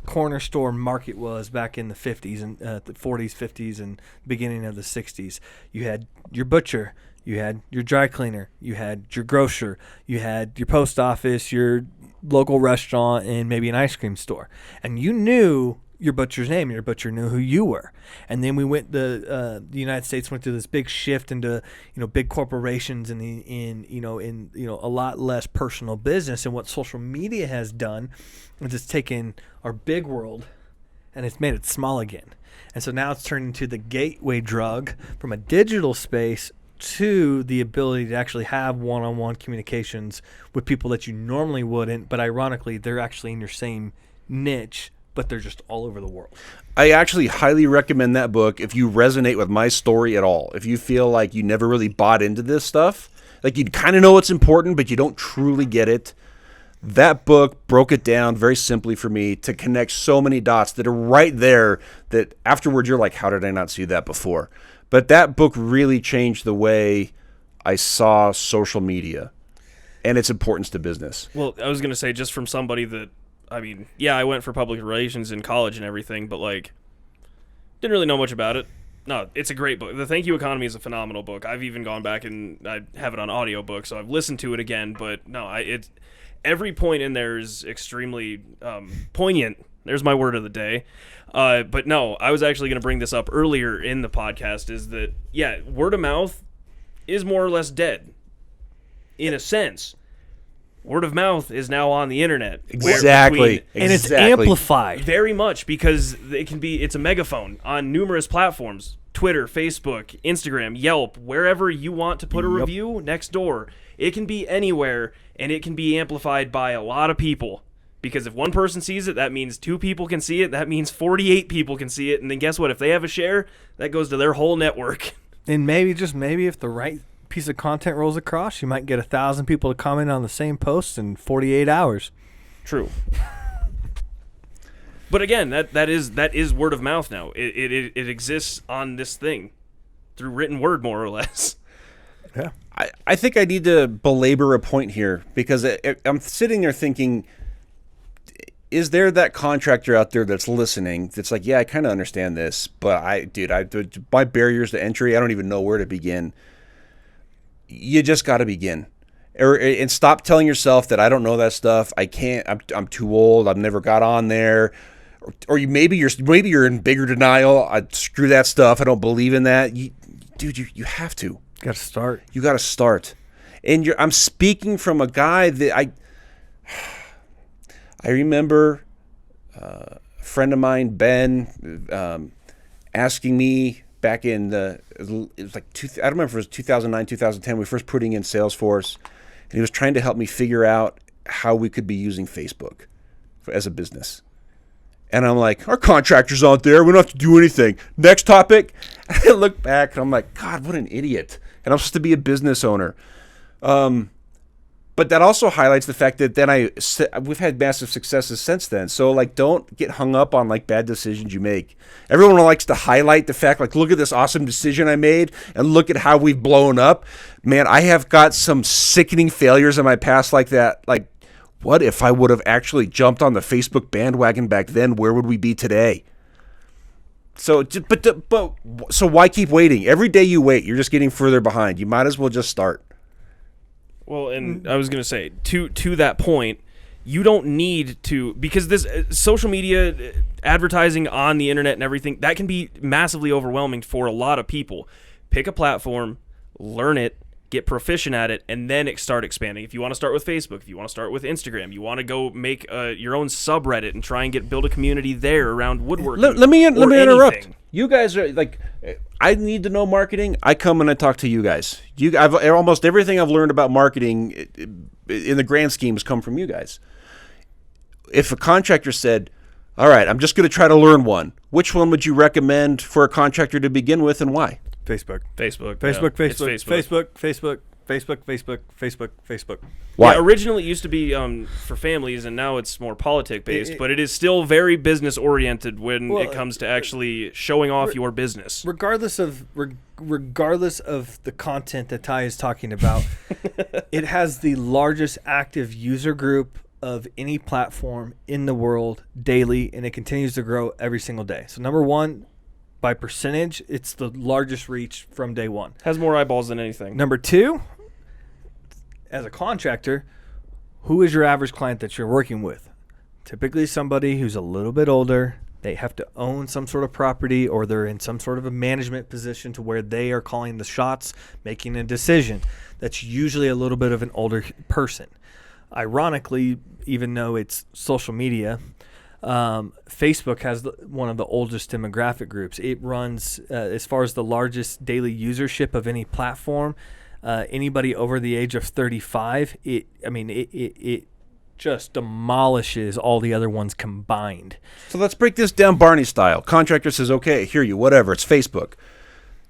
corner store market was back in the 50s and the 40s, 50s, and beginning of the 60s. You had your butcher, you had your dry cleaner, you had your grocer, you had your post office, your local restaurant, and maybe an ice cream store. And you knew your butcher's name, and your butcher knew who you were. And then the United States went through this big shift into big corporations and in a lot less personal business. And what social media has done is it's taken our big world and it's made it small again. And so now it's turned into the gateway drug from a digital space to the ability to actually have one-on-one communications with people that you normally wouldn't, but ironically they're actually in your same niche, but they're just all over the world. I actually highly recommend that book if you resonate with my story at all. If you feel like you never really bought into this stuff, like you kind of know it's important, but you don't truly get it. That book broke it down very simply for me to connect so many dots that are right there that afterwards you're like, how did I not see that before? But that book really changed the way I saw social media and its importance to business. Well, I was going to say, just from somebody that, I went for public relations in college and everything, but didn't really know much about it. No, it's a great book. The Thank You Economy is a phenomenal book. I've even gone back and I have it on audiobook, so I've listened to it again. But no, every point in there is extremely poignant. There's my word of the day. But no, I was actually going to bring this up earlier in the podcast, is that, word of mouth is more or less dead in a sense. Word of mouth is now on the internet. Exactly. And it's amplified. Very much, because it's a megaphone on numerous platforms. Twitter, Facebook, Instagram, Yelp, wherever you want to put a review, next door. It can be anywhere, and it can be amplified by a lot of people. Because if one person sees it, that means 2 people can see it. That means 48 people can see it. And then guess what? If they have a share, that goes to their whole network. And maybe, if the right piece of content rolls across, you might get 1,000 people to comment on the same post in 48 hours. True. But again, that is word of mouth now. It exists on this thing through written word, more or less. Yeah. I think I need to belabor a point here, because I'm sitting there thinking, is there that contractor out there that's listening that's like, I kind of understand this, but my barriers to entry, I don't even know where to begin. You just got to begin. and stop telling yourself that I don't know that stuff. I can't. I'm too old. I've never got on there. Or maybe you're in bigger denial. Screw that stuff. I don't believe in that. Dude, you have to. Got to start. You got to start. And I'm speaking from a guy that I remember a friend of mine, Ben, asking me back in it was like I don't remember if it was 2009, 2010. We first putting in Salesforce, and he was trying to help me figure out how we could be using Facebook as a business. And I'm like, our contractors aren't there. We don't have to do anything. Next topic. I look back and I'm like, God, what an idiot. And I'm supposed to be a business owner. But that also highlights the fact that then we've had massive successes since then. So like, don't get hung up on like bad decisions you make. Everyone likes to highlight the fact, like, look at this awesome decision I made and look at how we've blown up. Man, I have got some sickening failures in my past like that. Like, what if I would have actually jumped on the Facebook bandwagon back then? Where would we be today? So, so why keep waiting? Every day you wait, you're just getting further behind. You might as well just start. Well, and I was going to say, to that point, you don't need to, because this social media, advertising on the internet and everything, that can be massively overwhelming for a lot of people. Pick a platform, learn it, get proficient at it, and then start expanding. If you want to start with Facebook, if you want to start with Instagram, you want to go make your own subreddit and try and build a community there around woodworking. Let me interrupt. Anything. You guys are like, I need to know marketing. I come and I talk to you guys. Almost everything I've learned about marketing in the grand scheme has come from you guys. If a contractor said, all right, I'm just going to try to learn one, which one would you recommend for a contractor to begin with and why? Facebook. Why? Yeah, originally it used to be for families, and now it's more politic-based, but it is still very business-oriented when it comes to actually showing off your business. Regardless of the content that Ty is talking about, it has the largest active user group of any platform in the world daily, and it continues to grow every single day. So number one, by percentage, it's the largest reach from day one. Has more eyeballs than anything. Number two, as a contractor, who is your average client that you're working with? Typically somebody who's a little bit older. They have to own some sort of property, or they're in some sort of a management position to where they are calling the shots, making a decision. That's usually a little bit of an older person. Ironically, even though it's social media, Facebook has one of the oldest demographic groups. It runs, as far as the largest daily usership of any platform, anybody over the age of 35, it just demolishes all the other ones combined. So let's break this down Barney style. Contractor says, okay, hear you, whatever, it's Facebook.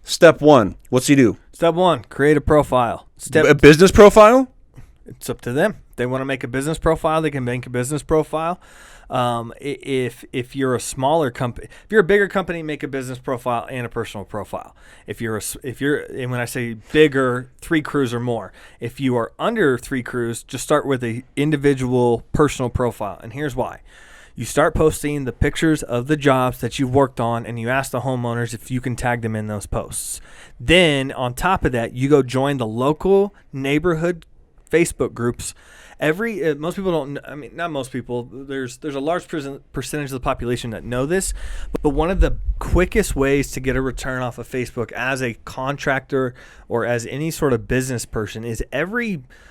Step one, what's he do? Step one, create a profile. A business profile? It's up to them. They want to make a business profile, they can make a business profile. If you're a smaller company, if you're a bigger company, make a business profile and a personal profile. If you're and when I say bigger, 3 crews or more. If you are under 3 crews, just start with a individual personal profile. And here's why. You start posting the pictures of the jobs that you've worked on, and you ask the homeowners if you can tag them in those posts. Then on top of that, you go join the local neighborhood Facebook groups. Most people don't. I mean, not most people. There's a large percentage of the population that know this, but one of the quickest ways to get a return off of Facebook as a contractor or as any sort of business person is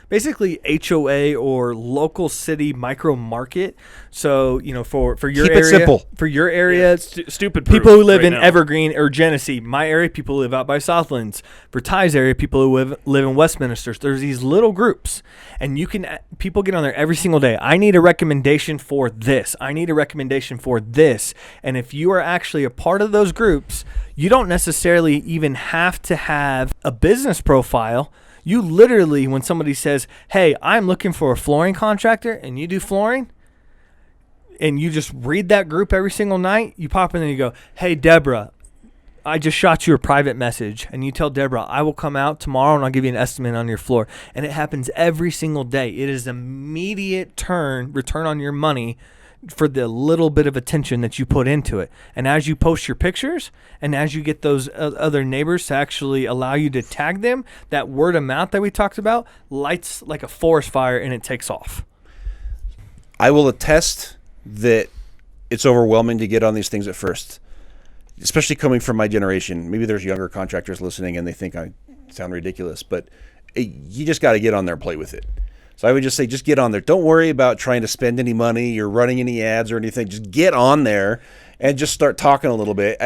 basically HOA or local city micro market. So for your Keep area, it simple. For your area, stupid. People who live right in now. Evergreen or Genesee. My area, people who live out by Southlands. For Ty's area, people who live in Westminster. There's these little groups, and people get on there every single day. I need a recommendation for this. I need a recommendation for this. And if you are actually a part of those groups, you don't necessarily even have to have a business profile. You literally, when somebody says, hey, I'm looking for a flooring contractor, and you do flooring, and you just read that group every single night, you pop in and you go, hey, Deborah, I just shot you a private message, and you tell Deborah, I will come out tomorrow and I'll give you an estimate on your floor. And it happens every single day. It is immediate return on your money for the little bit of attention that you put into it. And as you post your pictures and as you get those other neighbors to actually allow you to tag them, that word of mouth that we talked about lights like a forest fire and it takes off. I will attest that it's overwhelming to get on these things at first, especially coming from my generation. Maybe there's younger contractors listening and they think I sound ridiculous, but you just got to get on there and play with it. So I would just say, just get on there. Don't worry about trying to spend any money or running any ads or anything. Just get on there and just start talking a little bit.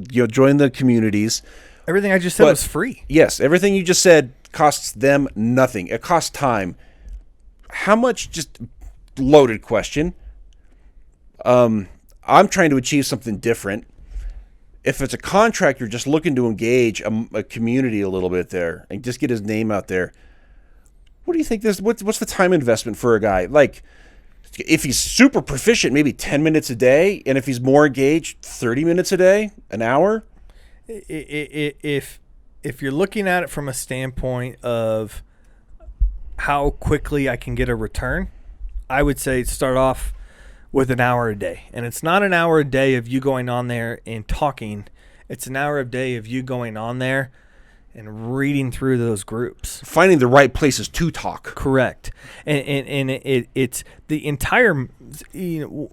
Join the communities. Everything I just said was free. Yes, everything you just said costs them nothing. It costs time. How much? Just loaded question. I'm trying to achieve something different. If it's a contractor just looking to engage a community a little bit there and just get his name out there, what do you think what's the time investment for a guy? Like, if he's super proficient, maybe 10 minutes a day, and if he's more engaged, 30 minutes a day, an hour? If you're looking at it from a standpoint of how quickly I can get a return, I would say start off with an hour a day. And it's not an hour a day of you going on there and talking. It's an hour a day of you going on there and reading through those groups. Finding the right places to talk. Correct. And it's the entire,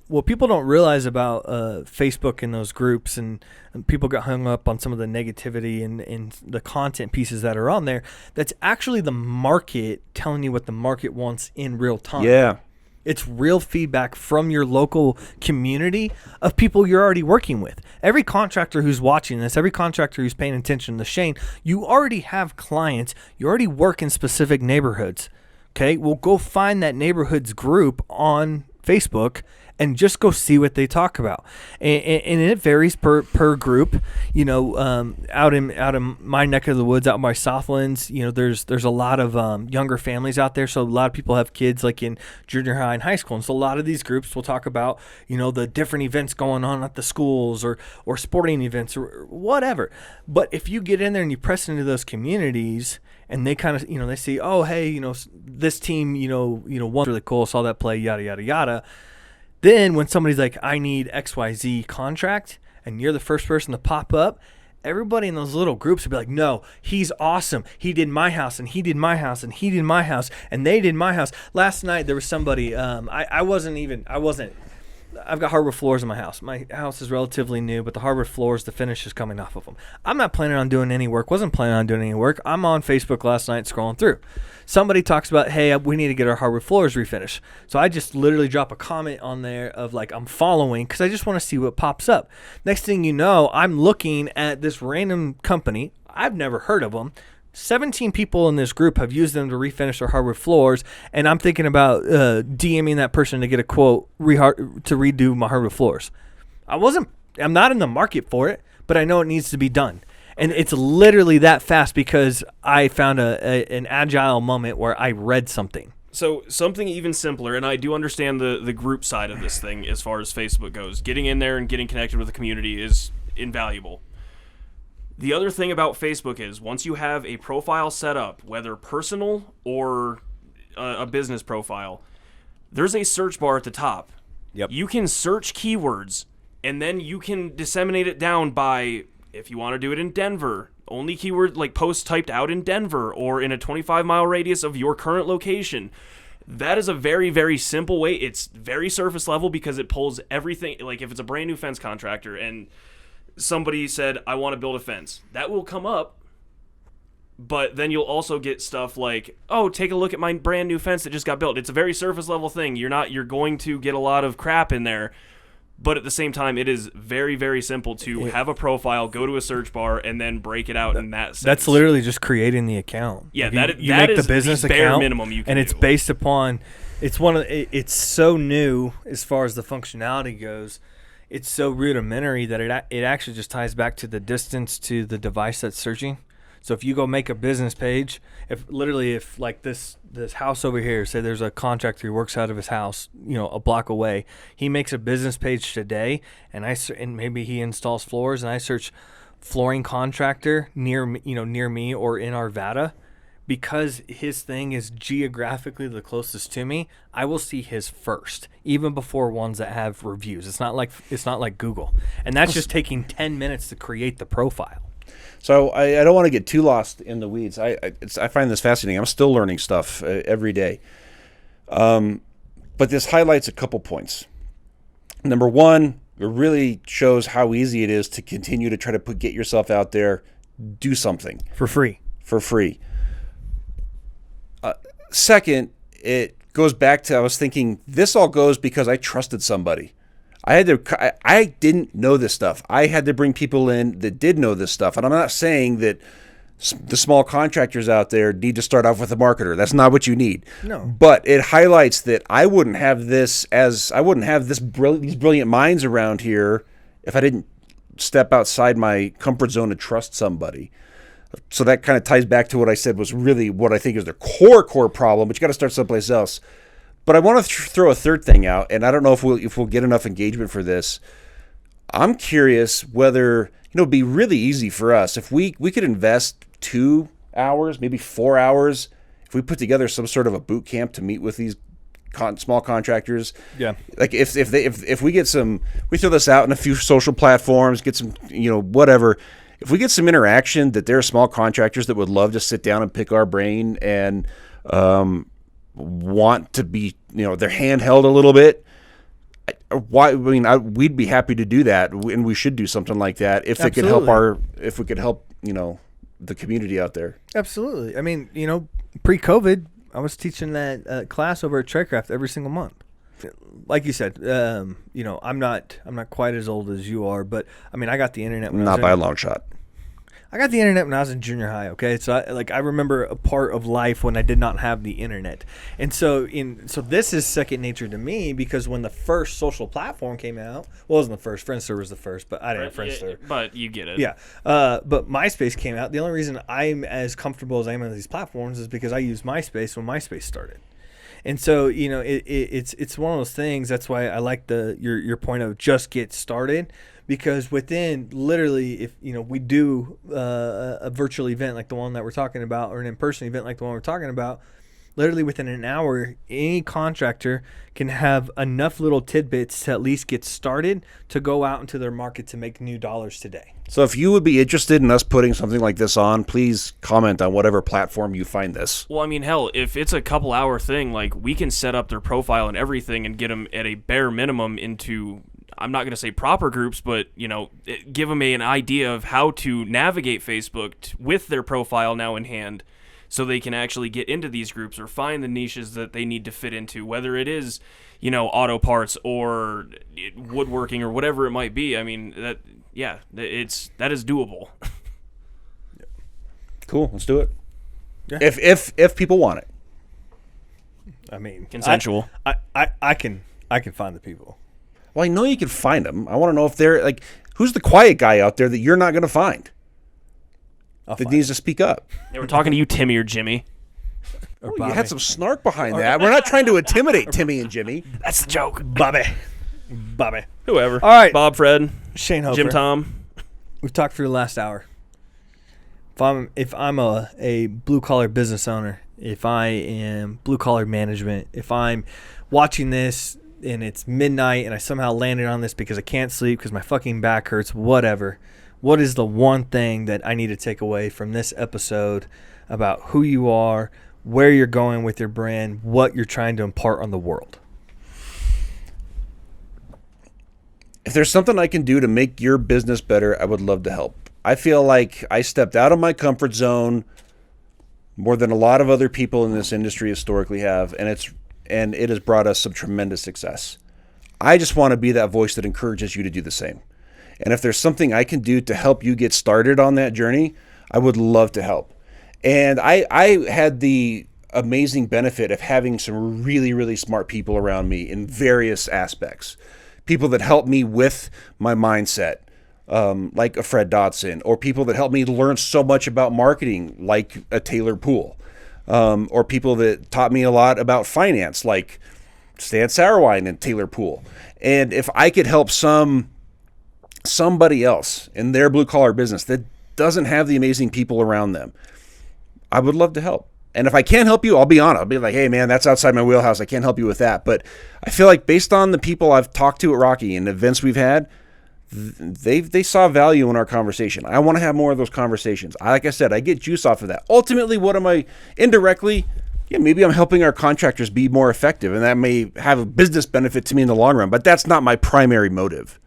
what people don't realize about Facebook and those groups, and people get hung up on some of the negativity and the content pieces that are on there. That's actually the market telling you what the market wants in real time. Yeah. It's real feedback from your local community of people you're already working with. Every contractor who's watching this, every contractor who's paying attention to Shane, you already have clients. You already work in specific neighborhoods. Okay, well, go find that neighborhood's group on Facebook and just go see what they talk about. And it varies per group. Out in my neck of the woods, out by Southlands, there's a lot of younger families out there. So a lot of people have kids like in junior high and high school. And so a lot of these groups will talk about, the different events going on at the schools or sporting events or whatever. But if you get in there and you press into those communities, and they kind of, they see, oh, hey, this team, won really cool, saw that play, yada, yada, yada. Then when somebody's like, I need XYZ contract, and you're the first person to pop up, everybody in those little groups would be like, no, he's awesome. He did my house, and he did my house, and he did my house, and they did my house. Last night there was somebody, I've got hardwood floors in my house. My house is relatively new, but the hardwood floors, the finish is coming off of them. I'm not planning on doing any work. Wasn't planning on doing any work. I'm on Facebook last night scrolling through. Somebody talks about, hey, we need to get our hardwood floors refinished. So I just literally drop a comment on there of like, I'm following because I just want to see what pops up. Next thing you know, I'm looking at this random company. I've never heard of them. 17 people in this group have used them to refinish their hardwood floors, and I'm thinking about DMing that person to get a quote to redo my hardwood floors. I'm not in the market for it, but I know it needs to be done. And it's literally that fast because I found an agile moment where I read something. So something even simpler, and I do understand the group side of this thing as far as Facebook goes. Getting in there and getting connected with the community is invaluable. The other thing about Facebook is once you have a profile set up, whether personal or a business profile, there's a search bar at the top. Yep. You can search keywords, and then you can disseminate it down by, if you want to do it in Denver, only keyword like posts typed out in Denver or in a 25-mile radius of your current location. That is a very, very simple way. It's very surface level because it pulls everything. Like if it's a brand new fence contractor and somebody said, I want to build a fence, that will come up, but then you'll also get stuff like, oh, take a look at my brand new fence that just got built. It's a very surface level thing. You're going to get a lot of crap in there, but at the same time, it is very, very simple to have a profile, go to a search bar, and then break it out in that sense. That's literally just creating the account. Yeah, like you make is the business the bare account, minimum you can and do. it's based upon, it's so new as far as the functionality goes. It's so rudimentary that it actually just ties back to the distance to the device that's searching. So if you go make a business page, if like this house over here, say there's a contractor who works out of his house, a block away, he makes a business page today, and maybe he installs floors, and I search flooring contractor near me or in Arvada. because his thing is geographically the closest to me, I will see his first, even before ones that have reviews. It's not like Google, and that's just taking 10 minutes to create the profile. So I don't want to get too lost in the weeds. I find this fascinating. I'm still learning stuff every day. But this highlights a couple points. Number one, it really shows how easy it is to continue to try to get yourself out there, do something For free. for free. Second, it goes back to, I was thinking, this all goes because I trusted somebody. I didn't know this stuff. I had to bring people in that did know this stuff. And I'm not saying that the small contractors out there need to start off with a marketer. That's not what you need. No. But it highlights that I wouldn't have these brilliant minds around here if I didn't step outside my comfort zone to trust somebody. So that kind of ties back to what I said was really what I think is the core problem, but you got to start someplace else. But I want to throw a third thing out, and I don't know if we'll get enough engagement for this. I'm curious whether, it'd be really easy for us if we could invest 2 hours, maybe 4 hours, if we put together some sort of a boot camp to meet with these small contractors. Yeah. Like if we get we throw this out in a few social platforms, get some, whatever. If we get some interaction that there are small contractors that would love to sit down and pick our brain and want to be, their hand held a little bit, we'd be happy to do that, and we should do something like that if it could help the community out there. Absolutely. I mean, pre-COVID, I was teaching that class over at Tradecraft every single month. Like you said, I'm not quite as old as you are, but I mean, I got the internet. Not by a long shot. I got the internet when I was in junior high. Okay, so I remember a part of life when I did not have the internet, and so this is second nature to me because when the first social platform came out, well, it wasn't the first. Friendster was the first, but I didn't have Friendster. But you get it. Yeah, but MySpace came out. The only reason I'm as comfortable as I am on these platforms is because I used MySpace when MySpace started. And so, it's one of those things. That's why I like your point of just get started, because within literally, if we do a virtual event like the one that we're talking about, or an in-person event like the one we're talking about, literally within an hour, any contractor can have enough little tidbits to at least get started to go out into their market to make new dollars today. So if you would be interested in us putting something like this on, please comment on whatever platform you find this. Well, I mean, hell, if it's a couple hour thing, like we can set up their profile and everything and get them at a bare minimum into, I'm not going to say proper groups, but, give them an idea of how to navigate Facebook with their profile now in hand, so they can actually get into these groups or find the niches that they need to fit into, whether it is, auto parts or woodworking or whatever it might be. I mean, that is doable. Cool, let's do it. Yeah. If people want it. I mean, Consensual. I can find the people. Well, I know you can find them. I want to know if they're like, who's the quiet guy out there that you're not going to find that needs to speak up? Yeah, we're talking to you, Timmy or Jimmy. Oh, you had some snark behind that. We're not trying to intimidate Timmy and Jimmy. That's the joke. Bobby. Whoever. All right. Bob, Fred, Shane Hoefer. Jim, Tom. We've talked for the last hour. If I'm a blue collar business owner, if I am blue collar management, if I'm watching this and it's midnight and I somehow landed on this because I can't sleep because my fucking back hurts, whatever. What is the one thing that I need to take away from this episode about who you are, where you're going with your brand, what you're trying to impart on the world? If there's something I can do to make your business better, I would love to help. I feel like I stepped out of my comfort zone more than a lot of other people in this industry historically have, and it has brought us some tremendous success. I just want to be that voice that encourages you to do the same. And if there's something I can do to help you get started on that journey, I would love to help. And I had the amazing benefit of having some really, really smart people around me in various aspects. People that help me with my mindset, like a Fred Dotson, or people that help me learn so much about marketing, like a Taylor Poole, or people that taught me a lot about finance, like Stan Sauerwein and Taylor Poole. And if I could help somebody else in their blue collar business that doesn't have the amazing people around them, I would love to help. And if I can't help you, I'll be on it. I'll be like, hey, man, that's outside my wheelhouse. I can't help you with that. But I feel like based on the people I've talked to at Rocky and events we've had, they saw value in our conversation. I want to have more of those conversations. Like I said, I get juice off of that. Ultimately, what am I indirectly? Yeah, maybe I'm helping our contractors be more effective, and that may have a business benefit to me in the long run, but that's not my primary motive.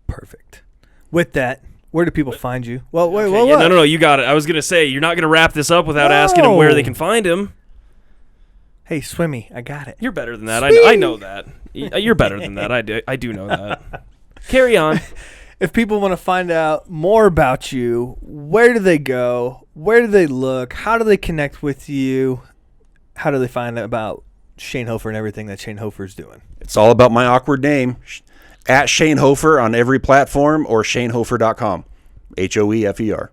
Perfect. With that, where do people find you? Well, wait, Okay, well, yeah, what? no, you got it. I was gonna say you're not gonna wrap this up without asking them where they can find him. Hey, Swimmy, I got it. You're better than that. I know that. You're better than that. I do know that. Carry on. If people want to find out more about you, where do they go? Where do they look? How do they connect with you? How do they find out about Shane Hoefer and everything that Shane Hoefer's doing? It's all about my awkward name, at Shane Hoefer on every platform, or shanehoefer.com, Hoefer.